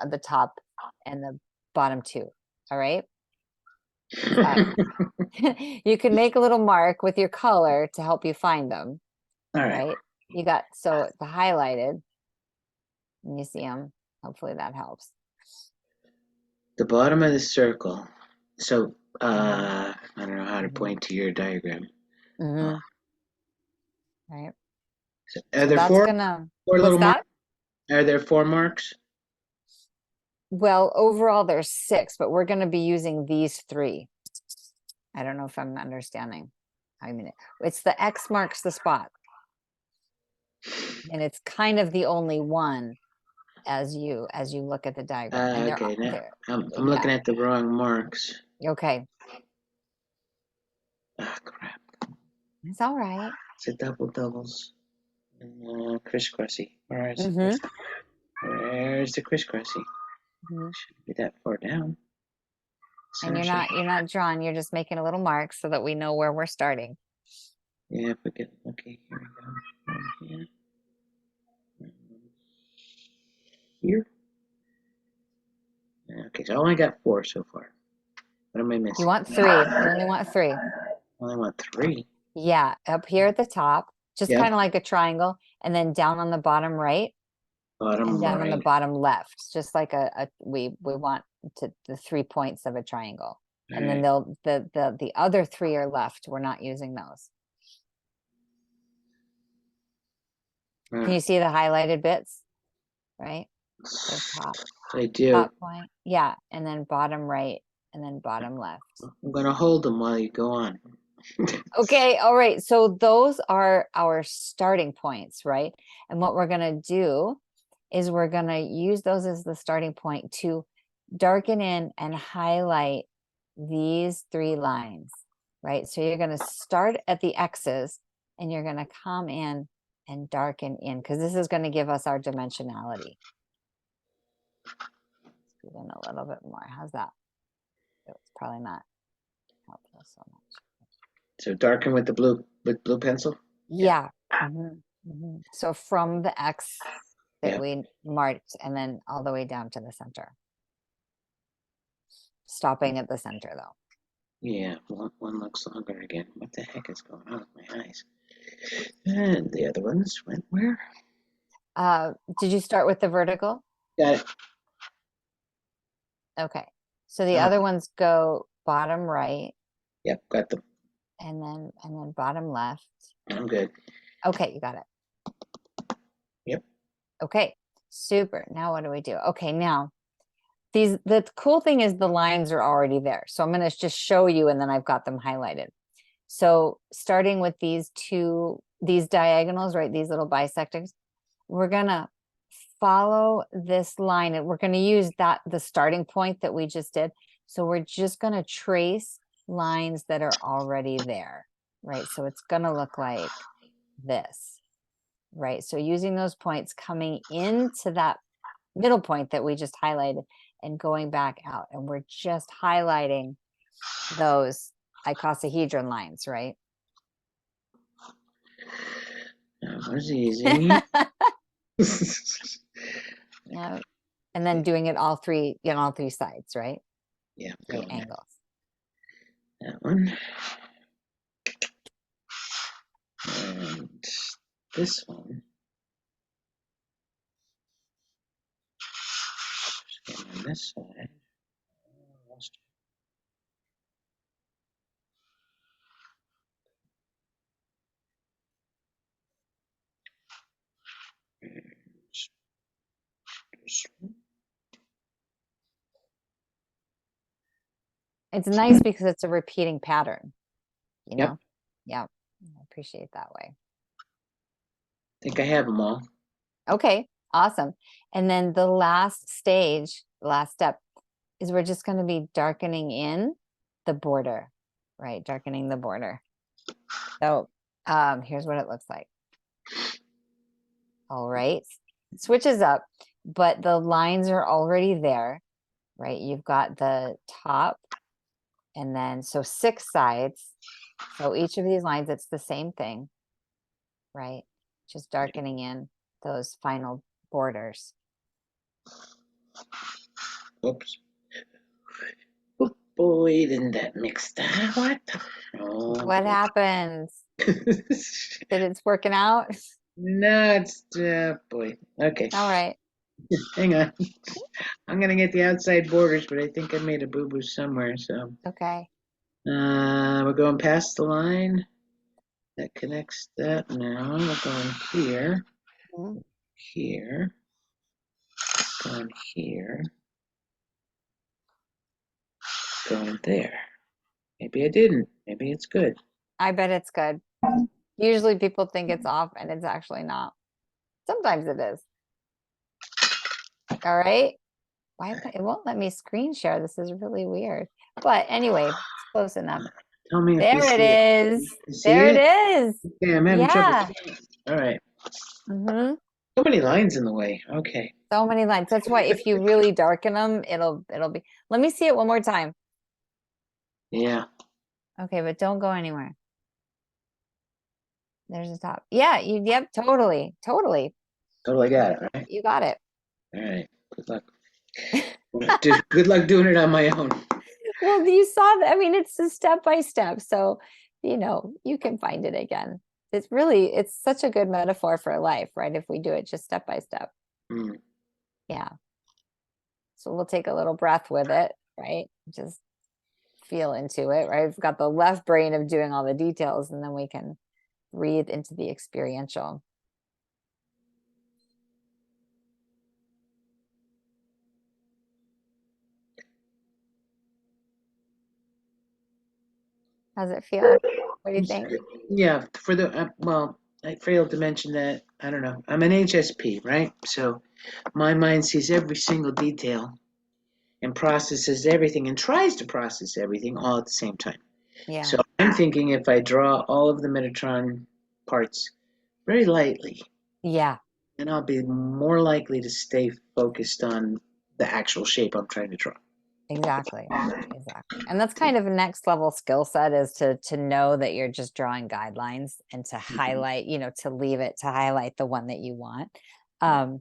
at the top and the bottom two. All right. You can make a little mark with your color to help you find them. All right. Right. You got, so the highlighted, and you see them. Hopefully that helps. The bottom of the circle. So, Mhm. I don't know how to Mhm. point to your diagram. Mhm. Right. Are So there that's four gonna, little what's marks? that? Are there 4 marks? Well, overall there's 6, but we're gonna be using these 3. I don't know if I'm understanding. I mean, it's the X marks the spot. And it's kind of the only one as you look at the diagram. And Okay. Now they're I'm yeah. looking at the wrong marks. Okay. Ah, crap. It's all right. It's a doubles. Crisscrossy. Mm-hmm. Where's the crisscrossy? Mm-hmm. Shouldn't be that far down. And Center shape. you're not drawing, you're just making a little mark so that we know where we're starting. Yeah, forget. Okay, here we go. One here. Okay, so I only got 4 so far. What am I missing? You want 3. You only want 3. I only want 3. Yeah, up here at the top, just Yep. kind of like a triangle, and then down on the bottom right Bottom and down on the right. bottom left, just like we want to the 3 points of a triangle. All And then right. the other 3 are left. We're not using those. Can you see the highlighted bits? Right? So I do. top point. Yeah, and then bottom right and then bottom left. I'm gonna hold them while you go on. Okay, all right. So those are our starting points, right? And what we're going to do is we're going to use those as the starting point to darken in and highlight these 3 lines, right? So you're going to start at the X's and you're going to come in and darken in because this is going to give us our dimensionality. Let's go in a little bit more. How's that? It's probably not helpful so much. So darken with the blue pencil. Yeah. So from the X that Yeah. we marked and then all the way down to the center. Stopping at the center though. Yeah. One looks longer again. What the heck is going on with my eyes? And the other ones went where? Did you start with the vertical? Got it. Okay. So the other ones go bottom right Yep. Got them. and then bottom left. I'm good. Okay, you got it. Yep. Okay. Super. Now what do we do? Okay, now the cool thing is the lines are already there. So I'm going to just show you and then I've got them highlighted. So starting with these diagonals, right? These little bisectors, we're gonna follow this line and we're gonna use the starting point that we just did. So we're just gonna trace lines that are already there, right? So it's gonna look like this, right? So using those points coming into that middle point that we just highlighted and going back out, and we're just highlighting those icosahedron lines, right? That was easy. Yeah. And then doing it all 3 on all 3 sides, right? Yeah. 3 angles. That one. And this one. On this side. It's nice because it's a repeating pattern, you Yep. know? Yeah, I appreciate that way. I think I have them all. Okay, awesome. And then the last stage, the last step is we're just going to be darkening in the border, right? Darkening the border. So here's what it looks like. All right, switches up, but the lines are already there, right? You've got the top and then, so 6 sides. So each of these lines, it's the same thing, right? Just darkening in those final borders. Oops. Oh boy, didn't that mix that? What? Oh, What happens? That it's working out? no, it's boy. Okay, All right. hang on. I'm gonna get the outside borders, but I think I made a boo-boo somewhere. So Okay. we're going past the line that connects that. Now we're going here, Mhm. here, going here, going there. Maybe I didn't. Maybe it's good. I bet it's good. Usually people think it's off and it's actually not. Sometimes it is. All right. Why it won't let me screen share? This is really weird. But anyway, it's close enough. Tell me if you There it see it. is. You see There it it? is. Yeah, I'm having trouble Yeah. seeing it. All right. Mm-hmm. So many lines in the way. Okay. So many lines. That's why if you really darken them, it'll be. Let me see it one more time. Yeah. Okay, but don't go anywhere. There's the top. Yeah, yep, totally. Totally. Totally got it, right? You got it. All right. Good luck. Good luck doing it on my own. Well, you saw that. I mean, it's a step by step. So, you can find it again. It's such a good metaphor for life, right? If we do it just step by step. Mm. Yeah. So we'll take a little breath with it, right? Just feel into it, right? We've got the left brain of doing all the details, and then we can breathe into the experiential. How's it feel? What do you It's think? good. Yeah, What do you it's think? good. Yeah, for the well, I failed to mention that. I don't know. I'm an HSP, right? So my mind sees every single detail and processes everything and tries to process everything all at the same time. Yeah, So I'm thinking if I draw all of the Metatron parts very lightly, yeah, then I'll be more likely to stay focused on the actual shape I'm trying to draw. exactly. Exactly. And that's kind of a next level skill set, is to know that you're just drawing guidelines and to Mhm. highlight, to leave it to highlight the one that you want. Right.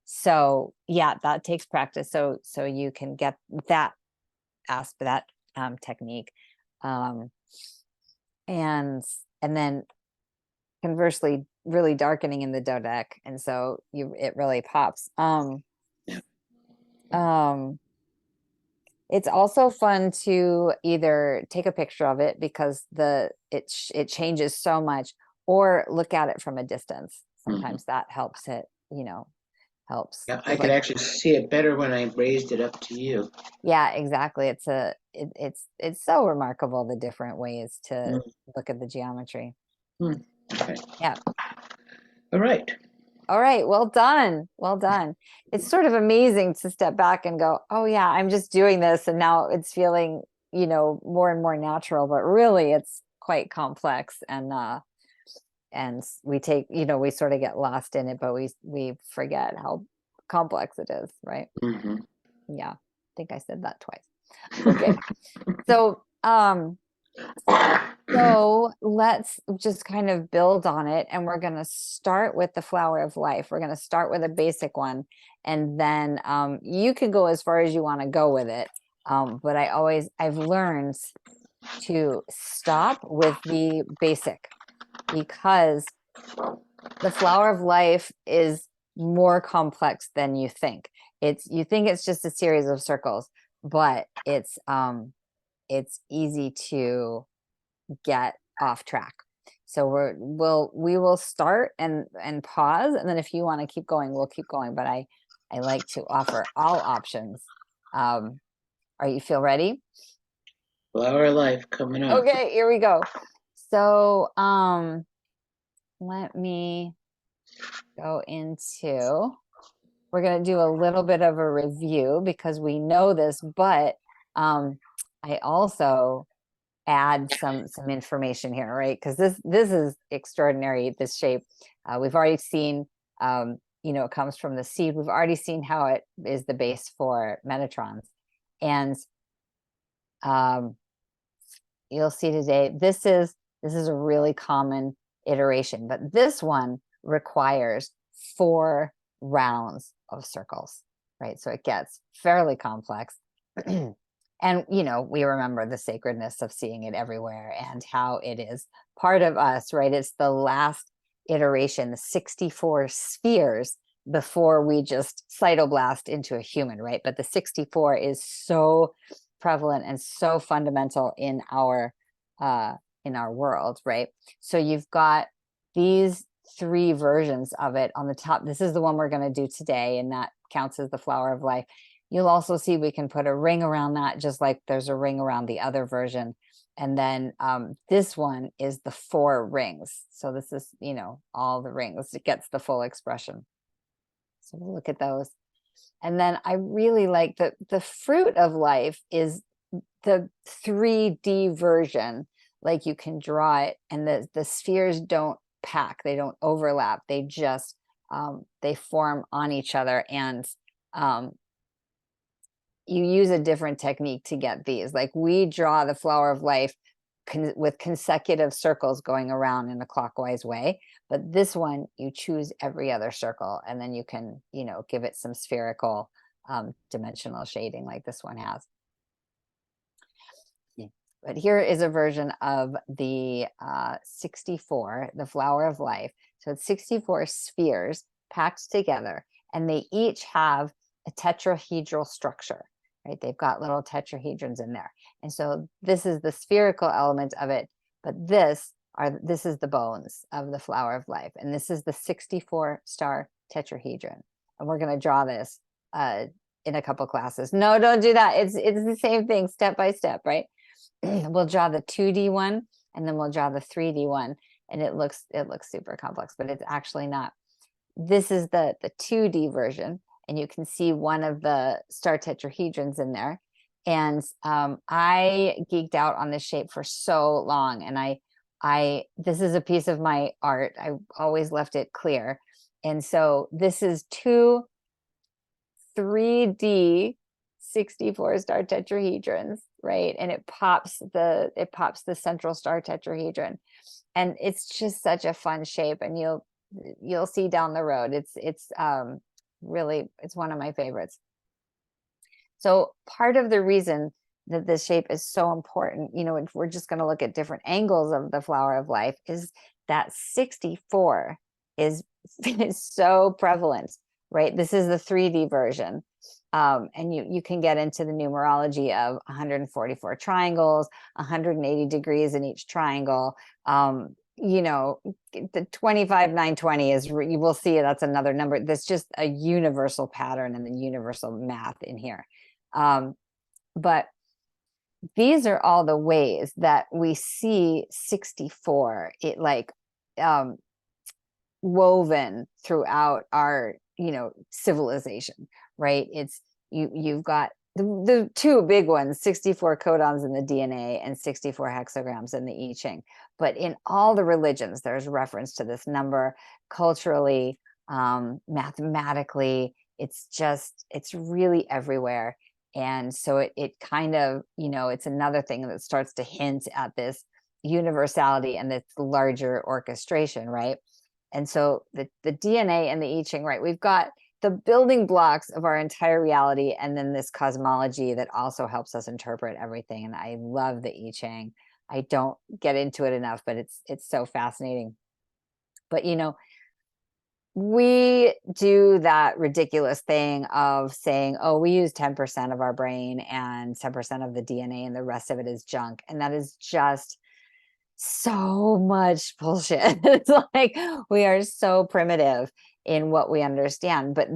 So yeah, that takes practice. So you can get that aspect, that technique. Um, and then conversely, really darkening in the dodec. And so it really pops. Yeah. Um, It's also fun to either take a picture of it because it changes so much, or look at it from a distance. Mhm. Sometimes that helps it, helps. Yeah, I It's could like, actually see it better when I raised it up to you. yeah, exactly. It's so remarkable, the different ways to Mm. look at the geometry. Mm. Okay. Yeah. All right. All right, well done. Well done. It's sort of amazing to step back and go, oh yeah, I'm just doing this and now it's feeling, more and more natural, but really it's quite complex, and we sort of get lost in it, but we forget how complex it is, right? Hmm. Yeah. I think I said that twice. Okay. So let's just kind of build on it. And we're going to start with the flower of life. We're going to start with a basic one. And then you can go as far as you want to go with it. But I've learned to stop with the basic, because the flower of life is more complex than you think. You think it's just a series of circles, but it's easy to get off track. So we will start and pause, and then if you want to keep going, we'll keep going. But I like to offer all options. Are you feel ready? Flower of Life coming up. Okay, here we go. So, let me go into, we're going to do a little bit of a review because we know this, but I also add some information here, right? Because this is extraordinary, this shape. We've already seen, it comes from the seed. We've already seen how it is the base for Metatrons. And you'll see today, this is a really common iteration, but this one requires 4 rounds of circles, right? So it gets fairly complex. And, we remember the sacredness of seeing it everywhere and how it is part of us, right? It's the last iteration, the 64 spheres before we just cytoblast into a human, right? But the 64 is so prevalent and so fundamental in our world, right? So you've got these 3 versions of it on the top. This is the one we're going to do today, and that counts as the flower of life. You'll also see we can put a ring around that, just like there's a ring around the other version. And then this one is the 4 rings. So this is, all the rings. It gets the full expression. So we'll look at those. And then I really like the fruit of life is the 3D version. Like you can draw it, and the spheres don't pack, they don't overlap, they just they form on each other, and you use a different technique to get these. Like we draw the flower of life with consecutive circles going around in a clockwise way, but this one you choose every other circle, and then you can give it some spherical dimensional shading like this one has. But here is a version of the 64, the flower of life. So it's 64 spheres packed together, and they each have a tetrahedral structure, right? They've got little tetrahedrons in there. And so this is the spherical element of it, but this is the bones of the flower of life. And this is the 64 star tetrahedron. And we're going to draw this in a couple classes. No, don't do that. It's the same thing, step by step, right? We'll draw the 2D one, and then we'll draw the 3D one, and it looks super complex, but it's actually not. This is the 2D version, and you can see one of the star tetrahedrons in there. And I geeked out on this shape for so long, and this is a piece of my art. I always left it clear. And so this is 2 3D 64 star tetrahedrons, right? And it pops the central star tetrahedron, and it's just such a fun shape, and you'll see down the road. It's really, it's one of my favorites. So part of the reason that this shape is so important, if we're just going to look at different angles of the flower of life, is that 64 is so prevalent, right? This is the 3D version. And you can get into the numerology of 144 triangles, 180 degrees in each triangle. The 25,920 is, you will see that's another number. That's just a universal pattern and the universal math in here. But these are all the ways that we see 64, it like woven throughout our civilization, right? It's you've got the 2 big ones, 64 codons in the DNA and 64 hexagrams in the I Ching. But in all the religions, there's reference to this number. Culturally, mathematically, it's really everywhere. And so it kind of, it's another thing that starts to hint at this universality and this larger orchestration, right? And so the DNA and the I Ching, right? We've got the building blocks of our entire reality, and then this cosmology that also helps us interpret everything. And I love the I Ching. I don't get into it enough, but it's so fascinating. But we do that ridiculous thing of saying, oh, we use 10% of our brain and 10% of the DNA, and the rest of it is junk. And that is just so much bullshit. It's like we are so primitive in what we understand. But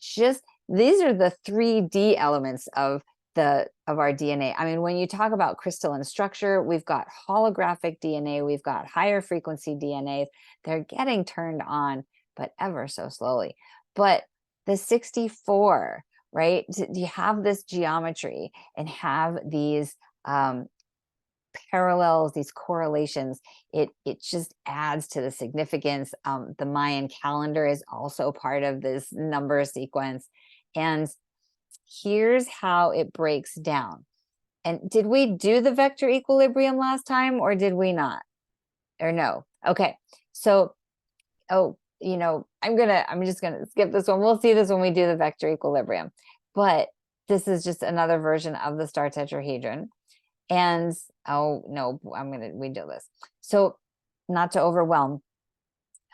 just these are the 3D elements of our DNA. I mean, when you talk about crystalline structure, we've got holographic DNA, we've got higher frequency DNA. They're getting turned on, but ever so slowly. But the 64, right? You have this geometry and have these parallels, these correlations, it just adds to the significance. The Mayan calendar is also part of this number sequence. And here's how it breaks down. And did we do the vector equilibrium last time, or did we not? Or no? Okay. So, I'm just gonna skip this one. We'll see this when we do the vector equilibrium. But this is just another version of the star tetrahedron. And oh no, we do this. So not to overwhelm.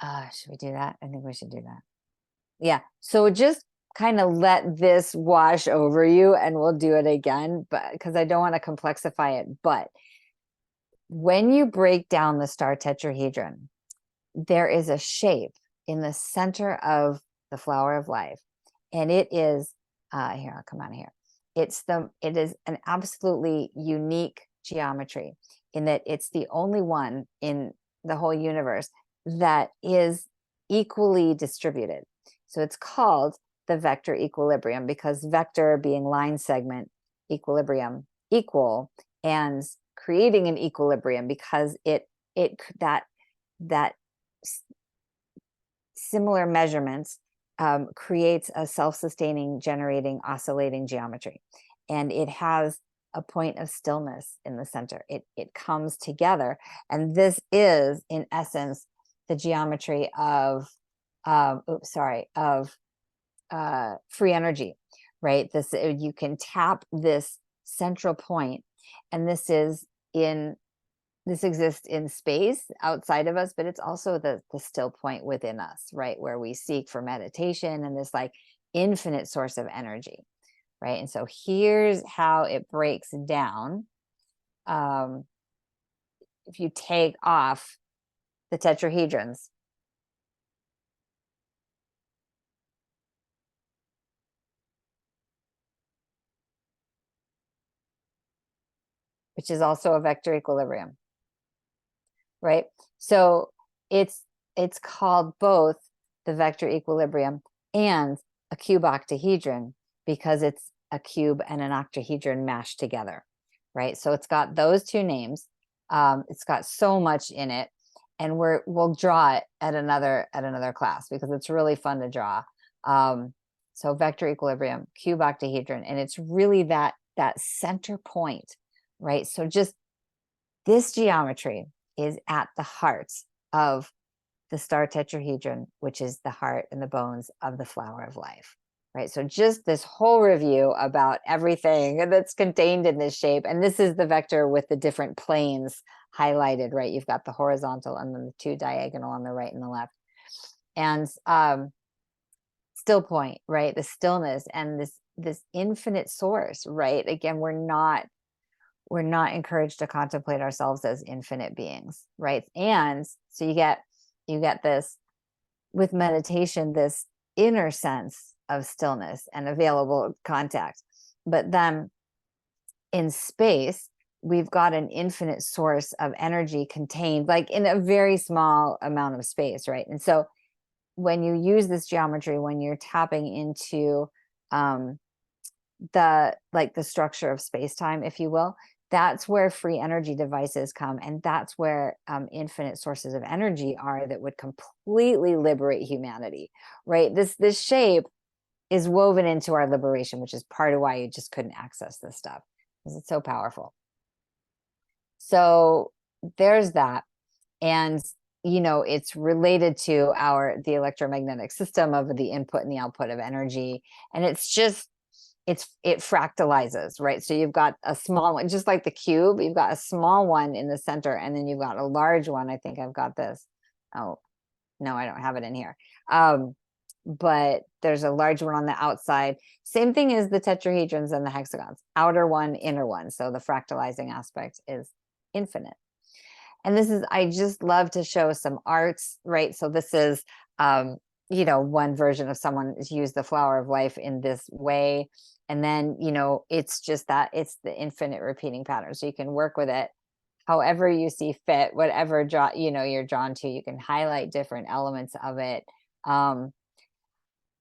Should we do that? I think we should do that. Yeah. So just kind of let this wash over you, and we'll do it again, but because I don't want to complexify it. But when you break down the star tetrahedron, there is a shape in the center of the flower of life, and it is here, I'll come out of here. It is an absolutely unique geometry in that it's the only one in the whole universe that is equally distributed. So it's called the vector equilibrium, because vector being line segment, equilibrium equal, and creating an equilibrium because that similar measurements creates a self-sustaining, generating, oscillating geometry. And it has a point of stillness in the center. It comes together. And this is, in essence, the geometry of free energy, right? You can tap this central point, and this exists in space outside of us, but it's also the still point within us, right? Where we seek for meditation and this like infinite source of energy, right? And so here's how it breaks down. If you take off the tetrahedrons, which is also a vector equilibrium, right? So it's called both the vector equilibrium and a cube octahedron because it's a cube and an octahedron mashed together, right? So it's got those two names. It's got so much in it, and we'll draw it at another class because it's really fun to draw. So vector equilibrium, cube octahedron, and it's really that center point, right? So just this geometry is at the heart of the star tetrahedron, which is the heart and the bones of the flower of life, right? So just this whole review about everything that's contained in this shape. And this is the vector with the different planes highlighted, right? You've got the horizontal and then the two diagonal on the right and the left. And still point, right? The stillness and this infinite source, right? Again, we're not encouraged to contemplate ourselves as infinite beings, right? And so you get this with meditation, this inner sense of stillness and available contact. But then in space, we've got an infinite source of energy contained like in a very small amount of space, right? And so when you use this geometry, when you're tapping into the structure of space-time, if you will, that's where free energy devices come, and that's where infinite sources of energy are that would completely liberate humanity, right? This shape is woven into our liberation, which is part of why you just couldn't access this stuff because it's so powerful. So there's that. And it's related to the electromagnetic system of the input and the output of energy, and it fractalizes, right? So you've got a small one, just like the cube, you've got a small one in the center, and then you've got a large one. I think I've got this. Oh, no, I don't have it in here. But there's a large one on the outside. Same thing as the tetrahedrons and the hexagons, outer one, inner one. So the fractalizing aspect is infinite. And this is, I just love to show some arts, right? So this is, you know, one version of someone has used the flower of life in this way. And then, you know, it's just that it's the infinite repeating pattern. So you can work with it however you see fit, whatever draw, you know, you're drawn to. You can highlight different elements of it.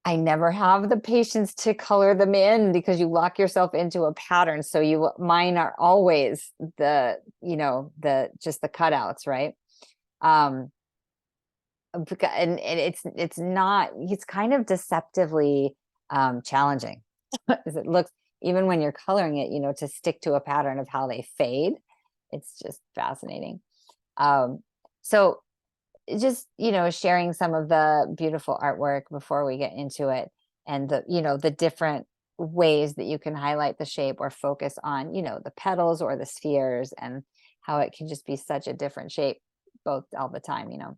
I never have the patience to color them in because you lock yourself into a pattern. So mine are always the, you know, just the cutouts, right? And it's kind of deceptively challenging as it looks, even when you're coloring it, you know, to stick to a pattern of how they fade. It's just fascinating. So just, you know, sharing some of the beautiful artwork before we get into it, and the, you know, the different ways that you can highlight the shape or focus on, you know, the petals or the spheres, and how it can just be such a different shape both all the time. You know,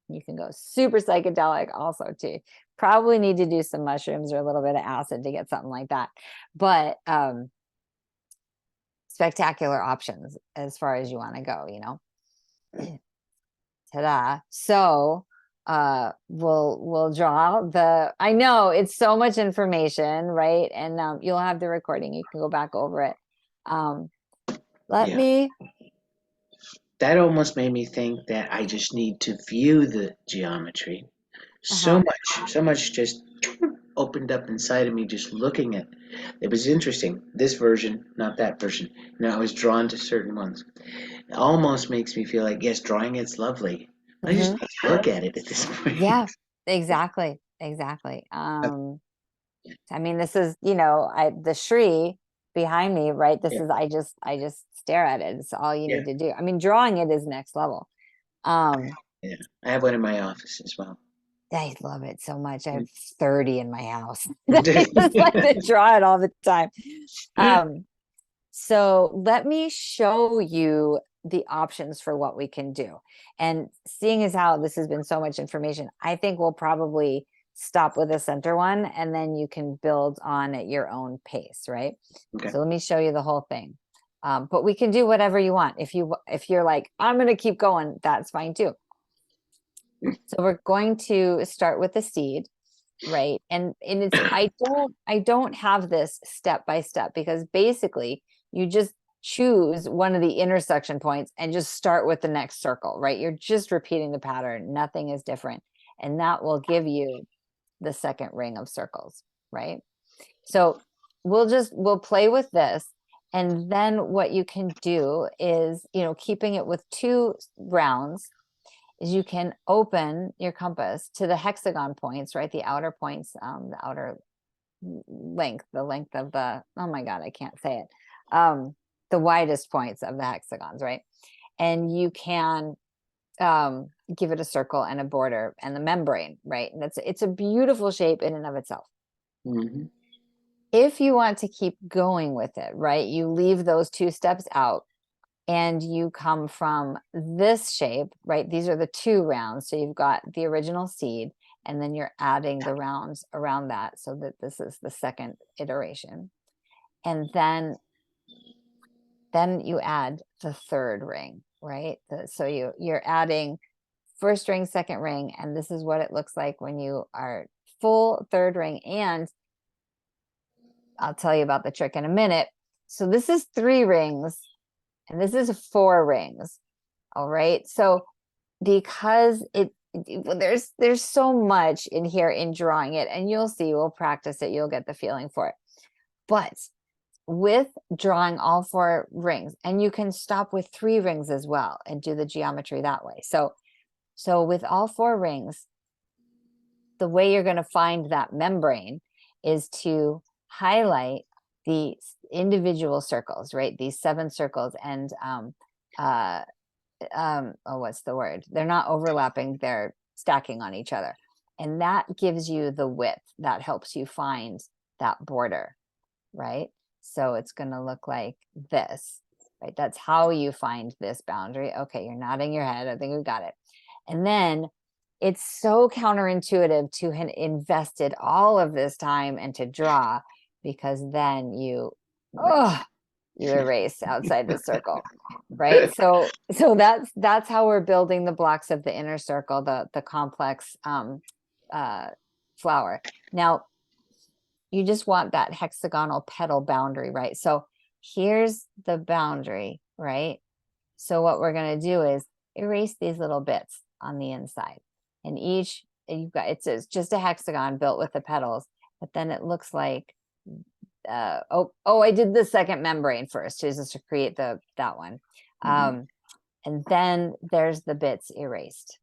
you can go super psychedelic also too. Probably need to do some mushrooms or a little bit of acid to get something like that, but spectacular options as far as you want to go, you know. Ta-da. So we'll draw the, I know it's so much information, right? And you'll have the recording, you can go back over it. Let Yeah. me, That almost made me think that I just need to view the geometry. uh-huh. So much just opened up inside of me just looking at it. It was interesting. This version, not that version. You know, I was drawn to certain ones. It almost makes me feel like, yes, drawing it's lovely. I just Mhm. need to look at it at this point. Yeah, exactly. I mean, this is, you know, the Shri behind me, right? This Yeah, is, I just stare at it. It's all you yeah, need to do. I mean, drawing it is next level. Um, yeah. I have one in my office as well. I love it so much. I have 30 in my house. I just like to draw it all the time. Um, so let me show you the options for what we can do. And seeing as how this has been so much information, I think we'll probably stop with the center one, and then you can build on at your own pace, right? Okay. So let me show you the whole thing. But we can do whatever you want. If you're like, I'm going to keep going, that's fine too. So we're going to start with the seed, right? And it's, I don't have this step by step, because basically you just choose one of the intersection points and just start with the next circle, right? You're just repeating the pattern. Nothing is different. And that will give you the second ring of circles, right? So we'll play with this. And then what you can do is, you know, keeping it with 2 rounds, is you can open your compass to the hexagon points, right? The outer points, the outer length, the length of the, oh my God, I can't say it. The widest points of the hexagons, right? And you can give it a circle and a border and the membrane, right? And it's a beautiful shape in and of itself. Hmm. If you want to keep going with it, right, you leave those 2 steps out, and you come from this shape, right? These are the 2 rounds. So you've got the original seed, and then you're adding the rounds around that, so that this is the second iteration. And then you add the 3rd ring, right? So you're adding first ring, second ring, and this is what it looks like when you are full 3rd ring. And I'll tell you about the trick in a minute. So this is 3 rings, and this is 4 rings. All right. So because there's so much in here in drawing it, and you'll see, we'll practice it, you'll get the feeling for it. But with drawing all 4 rings, and you can stop with 3 rings as well and do the geometry that way. So with all 4 rings, the way you're going to find that membrane is to highlight the individual circles, right? These 7 circles, and oh, what's the word? They're not overlapping, they're stacking on each other. And that gives you the width that helps you find that border, right? So it's going to look like this, right? That's how you find this boundary. Okay, you're nodding your head. I think we got it. And then it's so counterintuitive to have invested all of this time and to draw, because then you, oh, you erase outside the circle, right? So that's how we're building the blocks of the inner circle, the complex flower. Now, you just want that hexagonal petal boundary, right? So here's the boundary, right? So what we're going to do is erase these little bits on the inside, and each you've got, it's just a hexagon built with the petals, but then it looks like I did the second membrane first, just to create that one. And then there's the bits erased,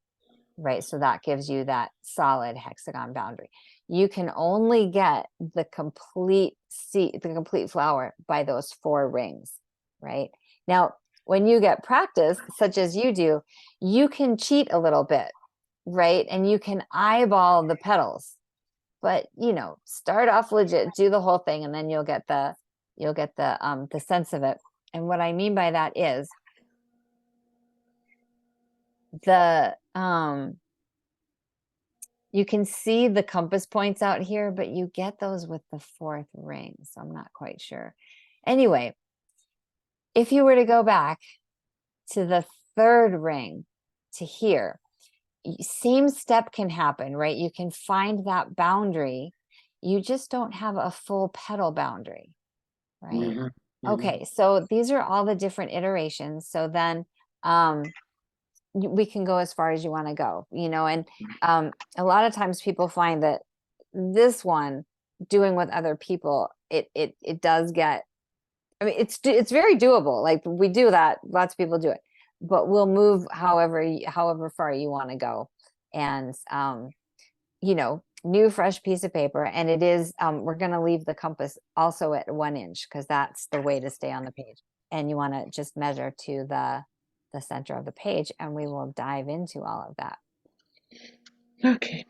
right? So that gives you that solid hexagon boundary. You can only get the complete flower by those 4 rings, right? Now, when you get practice, such as you do, you can cheat a little bit, right? And you can eyeball the petals, but start off legit, do the whole thing, and then you'll get the sense of it. And what I mean by that is you can see the compass points out here, but you get those with the 4th ring. So I'm not quite sure. Anyway, if you were to go back to the 3rd ring to here, same step can happen, right? You can find that boundary. You just don't have a full petal boundary, right? Okay, so these are all the different iterations. So then we can go as far as you want to go, and a lot of times people find that this one, doing with other people, it does get, I mean, it's very doable. Like, we do that, lots of people do it, but we'll move however far you want to go. And new fresh piece of paper, and it is we're going to leave the compass also at 1 inch, because that's the way to stay on the page. And you want to just measure to the center of the page, and we will dive into all of that. Okay.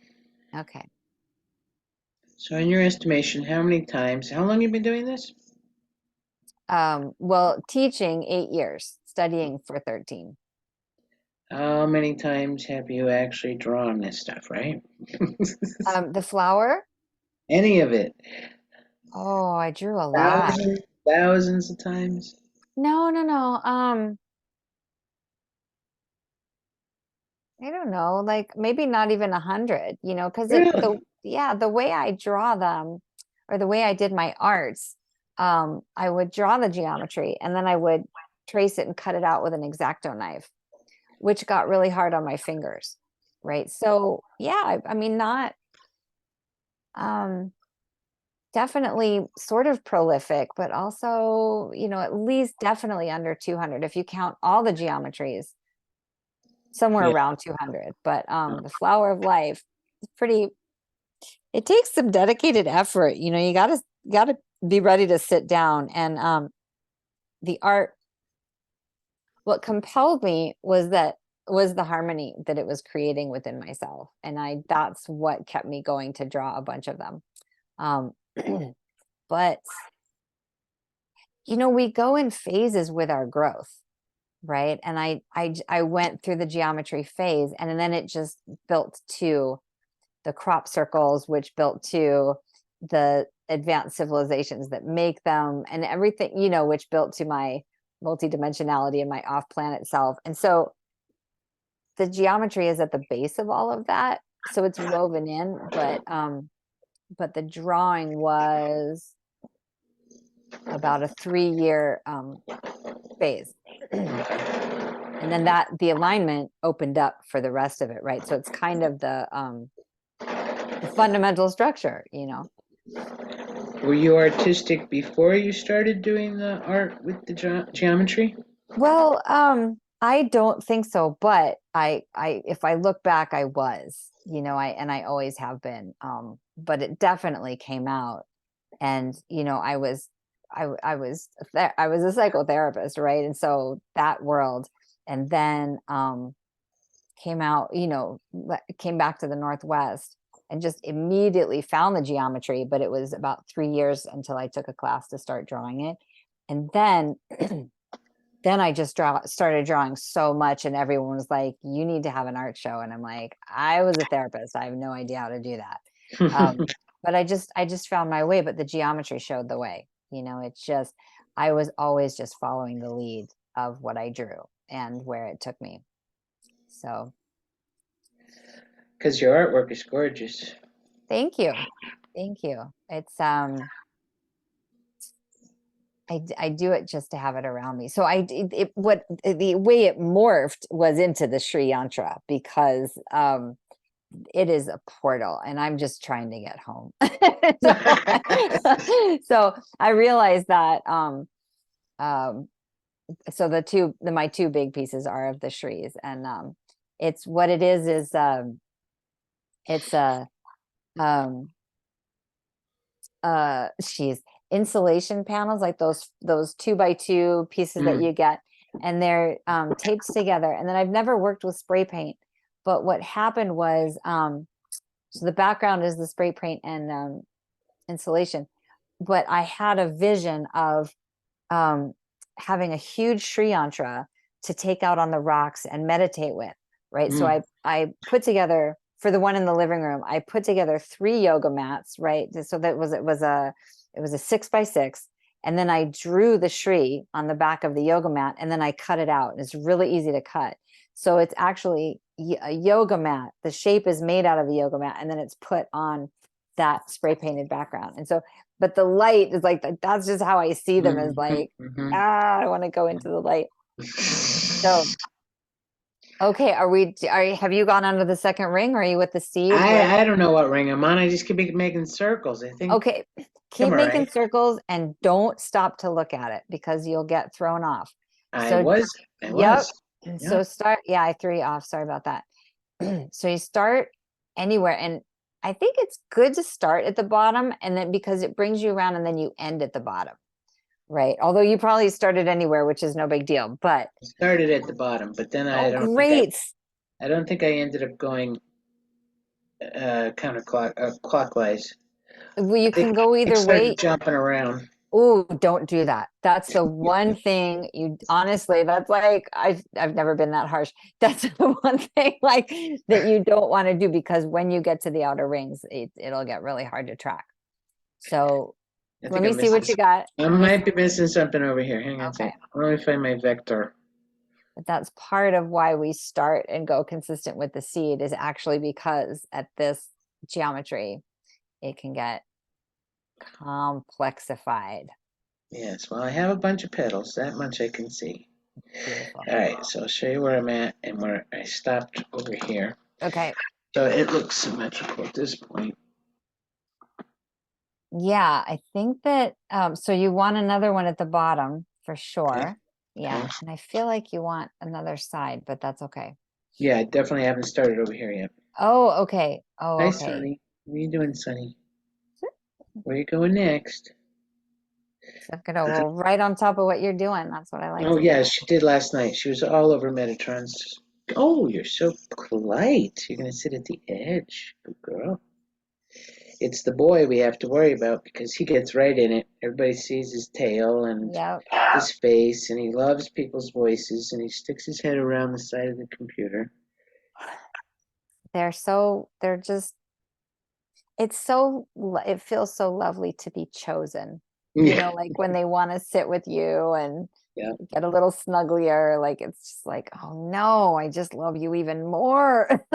So in your estimation, how long have you been doing this? Well, teaching 8 years, studying for 13. How many times have you actually drawn this stuff, right? The flower? Any of it? Oh, I drew a lot. Thousands of times? No. I don't know, like maybe not even 100, because Really? the way I draw them, or the way I did my arts, I would draw the geometry, and then I would trace it and cut it out with an X-Acto knife, which got really hard on my fingers, right? So yeah, I mean, not definitely sort of prolific, but also, at least definitely under 200 if you count all the geometries, somewhere Yeah. around 200. But the flower of life is pretty, it takes some dedicated effort. You gotta be ready to sit down. And the art, what compelled me was the harmony that it was creating within myself. And that's what kept me going to draw a bunch of them. But we go in phases with our growth, right? And I went through the geometry phase, and then it just built to the crop circles, which built to the advanced civilizations that make them, and everything, which built to my multidimensionality and my off-planet self. And so the geometry is at the base of all of that, so it's woven in. But the drawing was about a 3-year phase. And then the alignment opened up for the rest of it, right? So it's kind of the fundamental structure. Were you artistic before you started doing the art with the geometry? Well, I don't think so, but if I look back, I was, I always have been. But it definitely came out, and I was a psychotherapist, right? And so that world, and then came out, came back to the Northwest, and just immediately found the geometry. But it was about 3 years until I took a class to start drawing it. And then then I just started drawing so much, and everyone was like, you need to have an art show. And I'm like, I was a therapist, I have no idea how to do that. But I just found my way, but the geometry showed the way. It's just, I was always just following the lead of what I drew and where it took me. So Because your artwork is gorgeous. thank you. Thank you. It's I do it just to have it around me. So what the way it morphed was into the Sri Yantra because it is a portal and I'm just trying to get home. So I realized that so my two big pieces are of the Shris, and it's what it is it's a um she's insulation panels, like those 2x2 pieces that you get, and they're taped together. And then I've never worked with spray paint, but what happened was so the background is the spray paint and insulation, but I had a vision of um having a huge Sri Yantra to take out on the rocks and meditate with, right? So I put together, for the one in the living room, I put together 3 yoga mats, right? So that was it was a 6x6, and then I drew the Shri on the back of the yoga mat, and then I cut it out. It's really easy to cut. So it's actually a yoga mat. The shape is made out of the yoga mat, and then it's put on that spray painted background. And so, but the light is like, that's just how I see them, as like, I want to go into the light. So, okay, have you gone under the second ring, or are you with the seed? I don't know what ring I'm on. I just keep making circles. I think. Okay, keep making circles and don't stop to look at it because you'll get thrown off. I was. So start, yeah, I threw you off. Sorry about that. So you start anywhere, and I think it's good to start at the bottom, and then because it brings you around, and then you end at the bottom, right? Although you probably started anywhere, which is no big deal, but I started at the bottom, but then I don't think I ended up going clockwise. Well, you can go either way. Jumping around. Oh, don't do that. That's the one thing you honestly, that's like, I've never been that harsh. That's the one thing like that you don't want to do, because when you get to the outer rings, it'll get really hard to track. So let me see what you got. I might be missing something over here. Hang on a Okay. second. Let me find my vector. But that's part of why we start and go consistent with the seed, is actually because at this geometry, it can get complexified. Yes, well, I have a bunch of petals. That much I can see. Beautiful. All right, so I'll show you where I'm at and where I stopped over here. Okay. So it looks symmetrical at this point. Yeah, I think that so you want another one at the bottom for sure. Okay. Yeah, Okay. and I feel like you want another side, but that's okay. Yeah, I definitely haven't started over here yet. Oh, okay. Oh, Hi, okay. Sonny. What are you doing, Sonny? Where are you going next? So I'm gonna roll right on top of what you're doing. That's what I like Oh, to yeah, do. she did last night. She was all over Metatron's. Oh, you're so polite. You're going to sit at the edge. Good girl. It's the boy we have to worry about because he gets right in it. Everybody sees his tail and Yep. his face, and he loves people's voices, and he sticks his head around the side of the computer. They're just, it feels so lovely to be chosen. You know, like when they want to sit with you and Yeah. get a little snugglier, like it's just like, oh no, I just love you even more.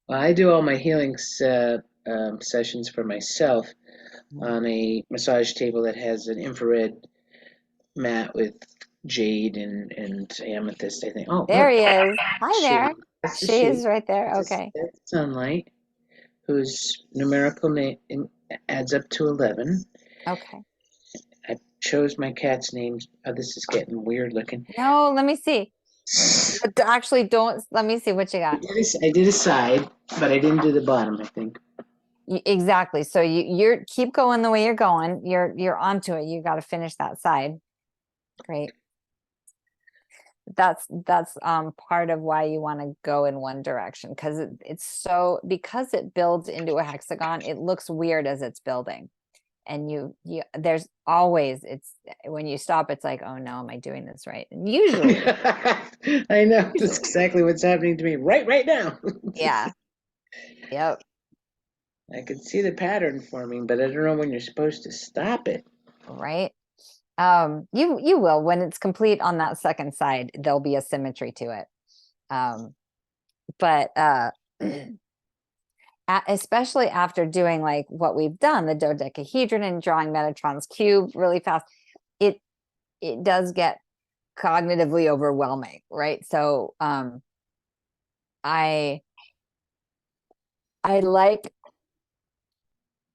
Well, I do all my healing sessions for myself on a massage table that has an infrared mat with jade and amethyst, I think. Oh, There look. he is. Hi there. That's the She is right there. That's Okay. that's Sunlight, whose numerical name adds up to 11. Okay. I chose my cat's name. Oh, this is getting weird looking. No, let me see. But actually, don't. Let me see what you got. I did a side, but I didn't do the bottom, I think. Exactly. So you're keep going the way you're going. You're onto it. You got to finish that side. Great. That's part of why you want to go in one direction, because because it builds into a hexagon, it looks weird as it's building. And there's always, it's when you stop, it's like, oh no, am I doing this right? And usually I know that's exactly what's happening to me right now. yeah. Yep. I could see the pattern forming, but I don't know when you're supposed to stop it. right? You will, when it's complete on that second side, there'll be a symmetry to it. But especially after doing like what we've done, the dodecahedron and drawing Metatron's cube really fast, it does get cognitively overwhelming, right? So I like,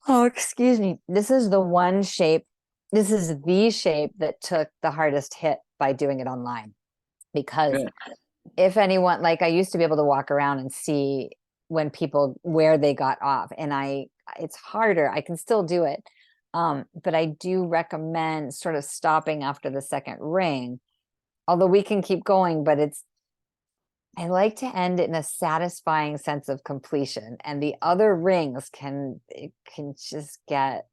oh, excuse me, this is the one shape, this is the shape that took the hardest hit by doing it online. Because Yeah. if anyone, like I used to be able to walk around and see when people, where they got off, and it's harder. I can still do it. But I do recommend sort of stopping after the second ring, although we can keep going, but I like to end in a satisfying sense of completion, and the other rings can just get,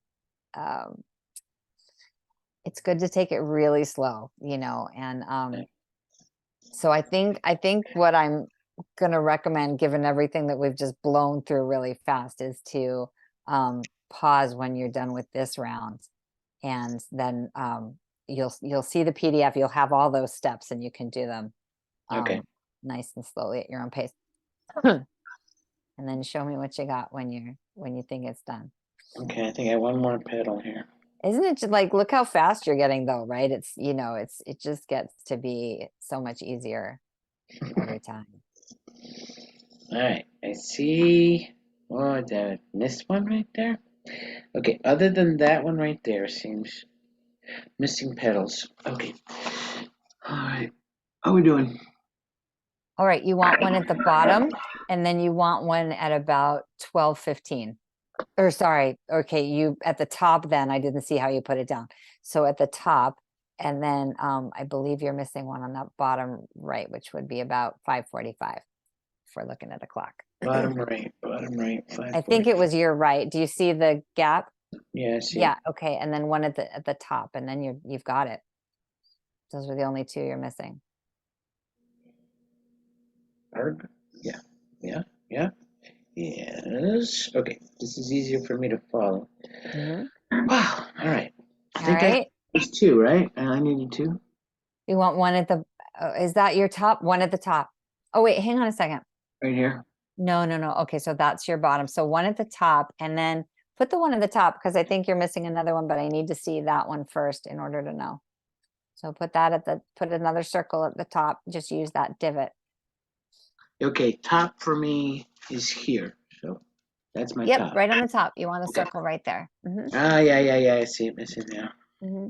it's good to take it really slow, and so I think what I'm gonna recommend, given everything that we've just blown through really fast, is to pause when you're done with this round, and then you'll see the PDF, you'll have all those steps, and you can do them Okay. nice and slowly at your own pace. And then show me what you got when you think it's done. Okay, I think I have one more petal here. Isn't it just like, look how fast you're getting though, right? It's, it just gets to be so much easier every time. All right, I see. Oh, did I miss one right there? Okay, other than that one right there, seems missing petals. Okay. All right. How we doing? All right, you want one at the bottom, and then you want one at about 12:15. Or sorry, okay, you at the top then, I didn't see how you put it down. So at the top, and then I believe you're missing one on that bottom right, which would be about 5:45 if we're looking at a clock. Bottom right, 5:40. I think it was your right. Do you see the gap? Yeah, I see. Yeah, okay, and then one at the top, and then you've got it. Those are the only two you're missing. Arg. Yeah, yeah, yeah. Yes. Okay, this is easier for me to follow. Mhm. Wow. All right. I All think I right. there's two, right? And I needed two. You want one at the, is that your top? One at the top. Oh, wait, hang on a second. Right here. No, no, no. Okay, so that's your bottom. So one at the top, and then put the one at the top, because I think you're missing another one, but I need to see that one first in order to know. So put another circle at the top. Just use that divot. Okay, top for me is here. So that's my Yep, top. right on the top. You want a Okay. circle right there. Ah, yeah. I see it now. Hmm.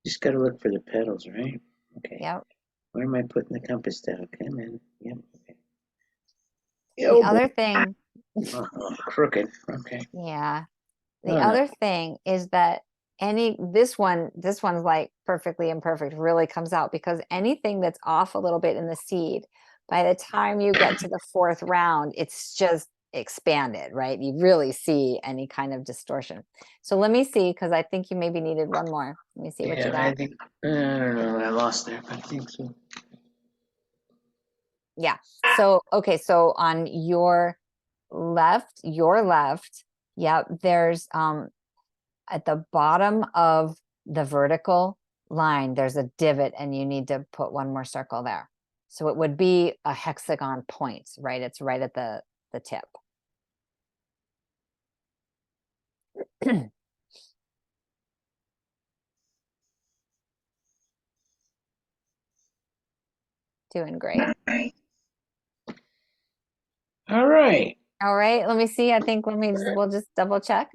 Just gotta look for the petals, right? Okay. Yep. Where am I putting the compass down? Okay, man. Yep. Okay. The Oh boy. other thing, Crooked. Okay. yeah. The Oh no. other thing is that this one's like perfectly imperfect really comes out, because anything that's off a little bit in the seed, by the time you get to the fourth round, it's just expanded, right? You really see any kind of distortion. So let me see, because I think you maybe needed one more. Let me see what you Yeah, I got. think I don't know what I lost there, but I think so. Yeah. So, okay. So on your left, yep, there's at the bottom of the vertical line, there's a divot, and you need to put one more circle there. So it would be a hexagon point, right? It's right at the tip. Doing great. All right. All right, let me see. I think we'll just double check.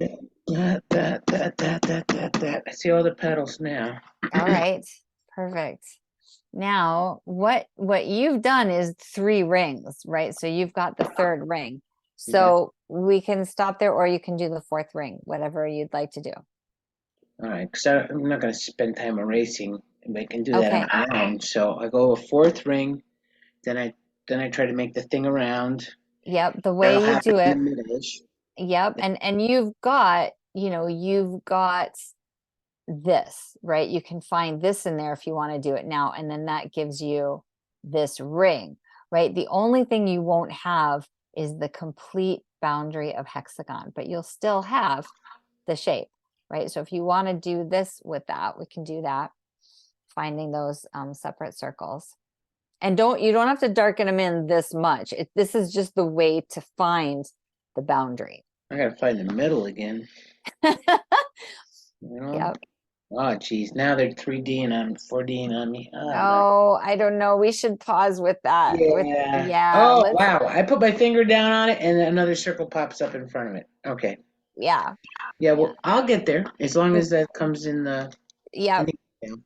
That. I see all the petals now. All right, perfect. Now, what you've done is 3 rings, right? So you've got the third ring. So we can stop there, or you can do the fourth ring, whatever you'd like to do. All right, because I'm not going to spend time erasing, and I can do that Okay. on my own. So I go a fourth ring, then I try to make the thing around. Yep, the That'll way you happen do it. in the middle-ish. Yep, and you've got, you've got this, right? You can find this in there if you want to do it now, and then that gives you this ring, right? The only thing you won't have is the complete boundary of hexagon, but you'll still have the shape, right? So if you want to do this with that, we can do that, finding those separate circles. And you don't have to darken them in this much. This is just the way to find the boundary. I gotta find the middle again. You know? Yep. Oh, geez. Now they're 3D and I'm 4D on me. Oh, my. Oh, I don't know. We should pause with that. Yeah. Yeah, Oh, let's, wow. I put my finger down on it and another circle pops up in front of it. Okay. yeah, Yeah, yeah. well, I'll get there as long as that comes in Yeah. the email.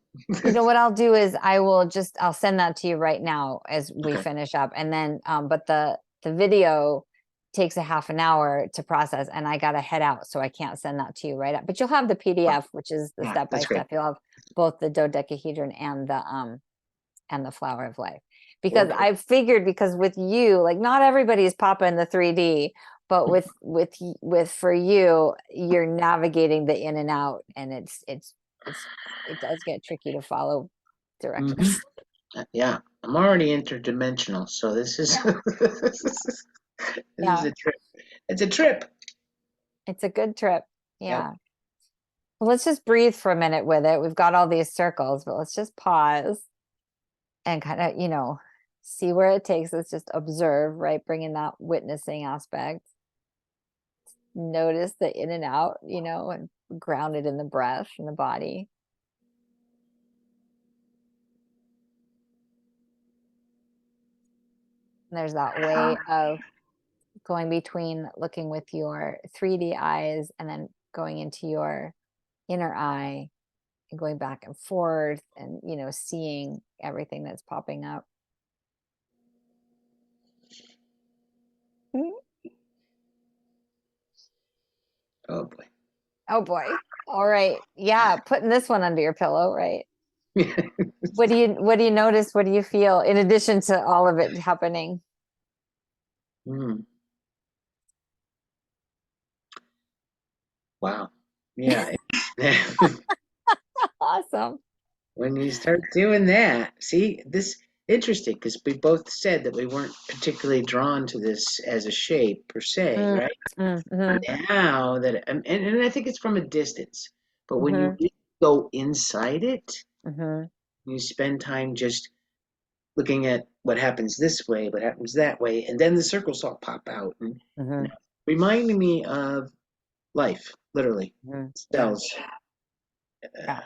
You know what I'll do is I'll send that to you right now as we Okay. finish up. And then but the video takes a half an hour to process and I gotta head out, so I can't send that to you right up. But you'll have the PDF, which is the Yeah, step by that's great. step. You'll have both the dodecahedron and the flower of life. Because Okay. I figured, because with you, like not everybody is popping the 3D, but with for you, you're navigating the in and out, and it does get tricky to follow directions. Yeah, I'm already interdimensional, so this is this is Yeah, a trip. It's a trip. it's a good trip. Yep. Yeah. Well, let's just breathe for a minute with it. We've got all these circles, but let's just pause and kind of, see where it takes us. Just observe, right? Bringing that witnessing aspect. Notice the in and out, and grounded in the breath and the body. And there's that way of going between looking with your 3D eyes and then going into your inner eye and going back and forth and, seeing everything that's popping up. Mhm. Oh boy. Oh boy. All right. Yeah, putting this one under your pillow, right? What do you notice? What do you feel in addition to all of it happening? Hmm. Wow. Yeah. Awesome. When you start doing that, see, this interesting because we both said that we weren't particularly drawn to this as a shape per se, Mm, right? mhm, Now that, and I think it's from a distance, but when you mhm, really go inside it, mhm, you spend time just looking at what happens this way, what happens that way, and then the circles all pop out and mhm, reminding me of life, literally. mhm. Yeah. Cells, Yeah.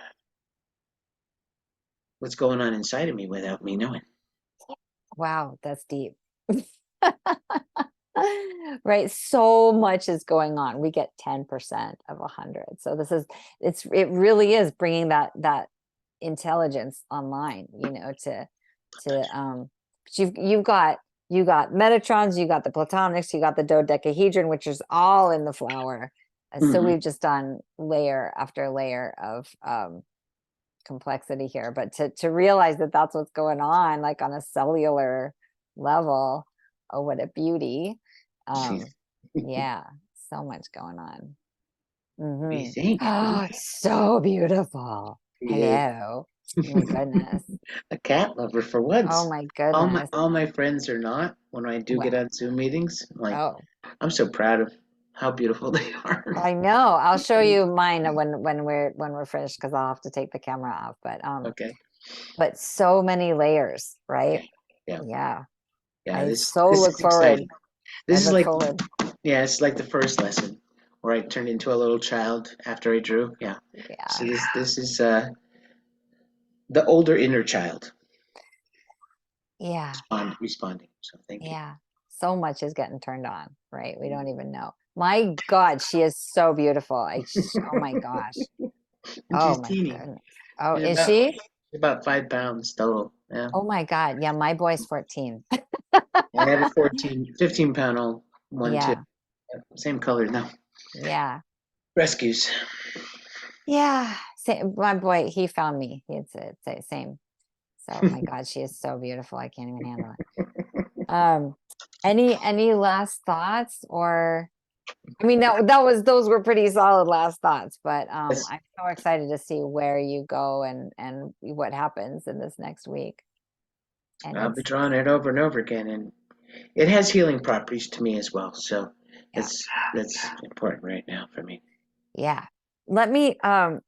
what's going on inside of me without me knowing. Wow, that's deep. Right. So much is going on. We get 10% of 100. So it really is bringing that intelligence online, but you got Metatrons, you got the platonics, you got the dodecahedron, which is all in the flower. So Mhm. we've just done layer after layer of complexity here, but to realize that that's what's going on, like on a cellular level. Oh, what a beauty. Jeez. Yeah, so much going on. What do you Hmm. think? What do you Oh, think? it's so beautiful. Create Hello. Oh my goodness. a cat lover for Oh once. my All my goodness. all my friends are not. When I do get Well, on Zoom meetings, I'm like, oh, I'm so proud of how beautiful they are. I know. I'll show you mine when we're finished, because I'll have to take the camera off. Okay. But so many layers, right? Yeah. Yeah. Yeah. I This so this look is exciting. forward. I This is look like, forward. yeah, it's like the first lesson where I turned into a little child after I drew. Yeah. So Yeah. this is the older inner child Yeah. responding. So thank you. Yeah. So much is getting turned on, right? We don't even know. My God, she is so beautiful. Oh my gosh. And Oh she's my teeny. goodness. Oh, She's is about she? she's about 5 pounds total. Yeah. Oh my God. Yeah, my boy's 14. I have a 15 pound old one too. Yeah. Same color now. Yeah. Rescues. Yeah. My boy, he found me. It's same. So my God, she is so beautiful. I can't even handle it. Any last thoughts? Or I mean, those were pretty solid last thoughts, but Yes, I'm so excited to see where you go and what happens in this next week. And I'll be it's drawing it over and over again, and it has healing properties to me as well. So yeah, that's important right now for me. yeah, let me,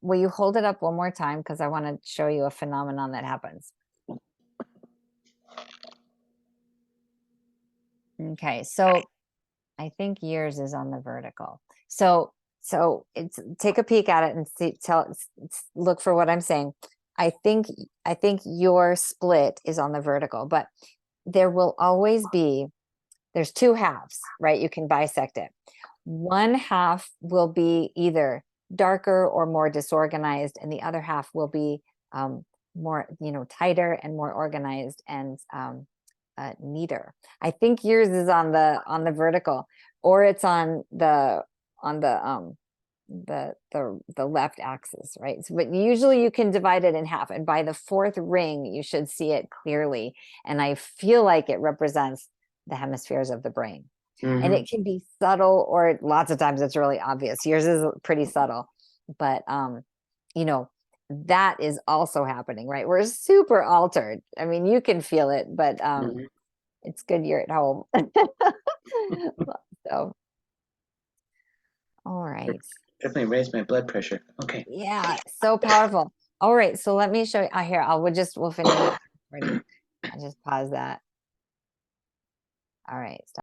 will you hold it up one more time? Because I want to show you a phenomenon that happens. Okay, so I think yours is on the vertical. So it's take a peek at it and see, look for what I'm saying. I think your split is on the vertical, but there will always be, there's two halves, right? You can bisect it. One half will be either darker or more disorganized, and the other half will be more, tighter and more organized and neater. I think yours is on the vertical, or it's on the left axis, right? So, but usually you can divide it in half, and by the fourth ring you should see it clearly, and I feel like it represents the hemispheres of the brain. And it can be subtle, or lots of times it's really obvious. Yours is pretty subtle, but that is also happening, right? We're super altered. I mean, you can feel it, but it's good you're at home. So, all right. Definitely raised my blood pressure. Okay. Yeah, so powerful. All right, so let me show you here. We'll finish up recording. I'll just pause that. All right. Stop.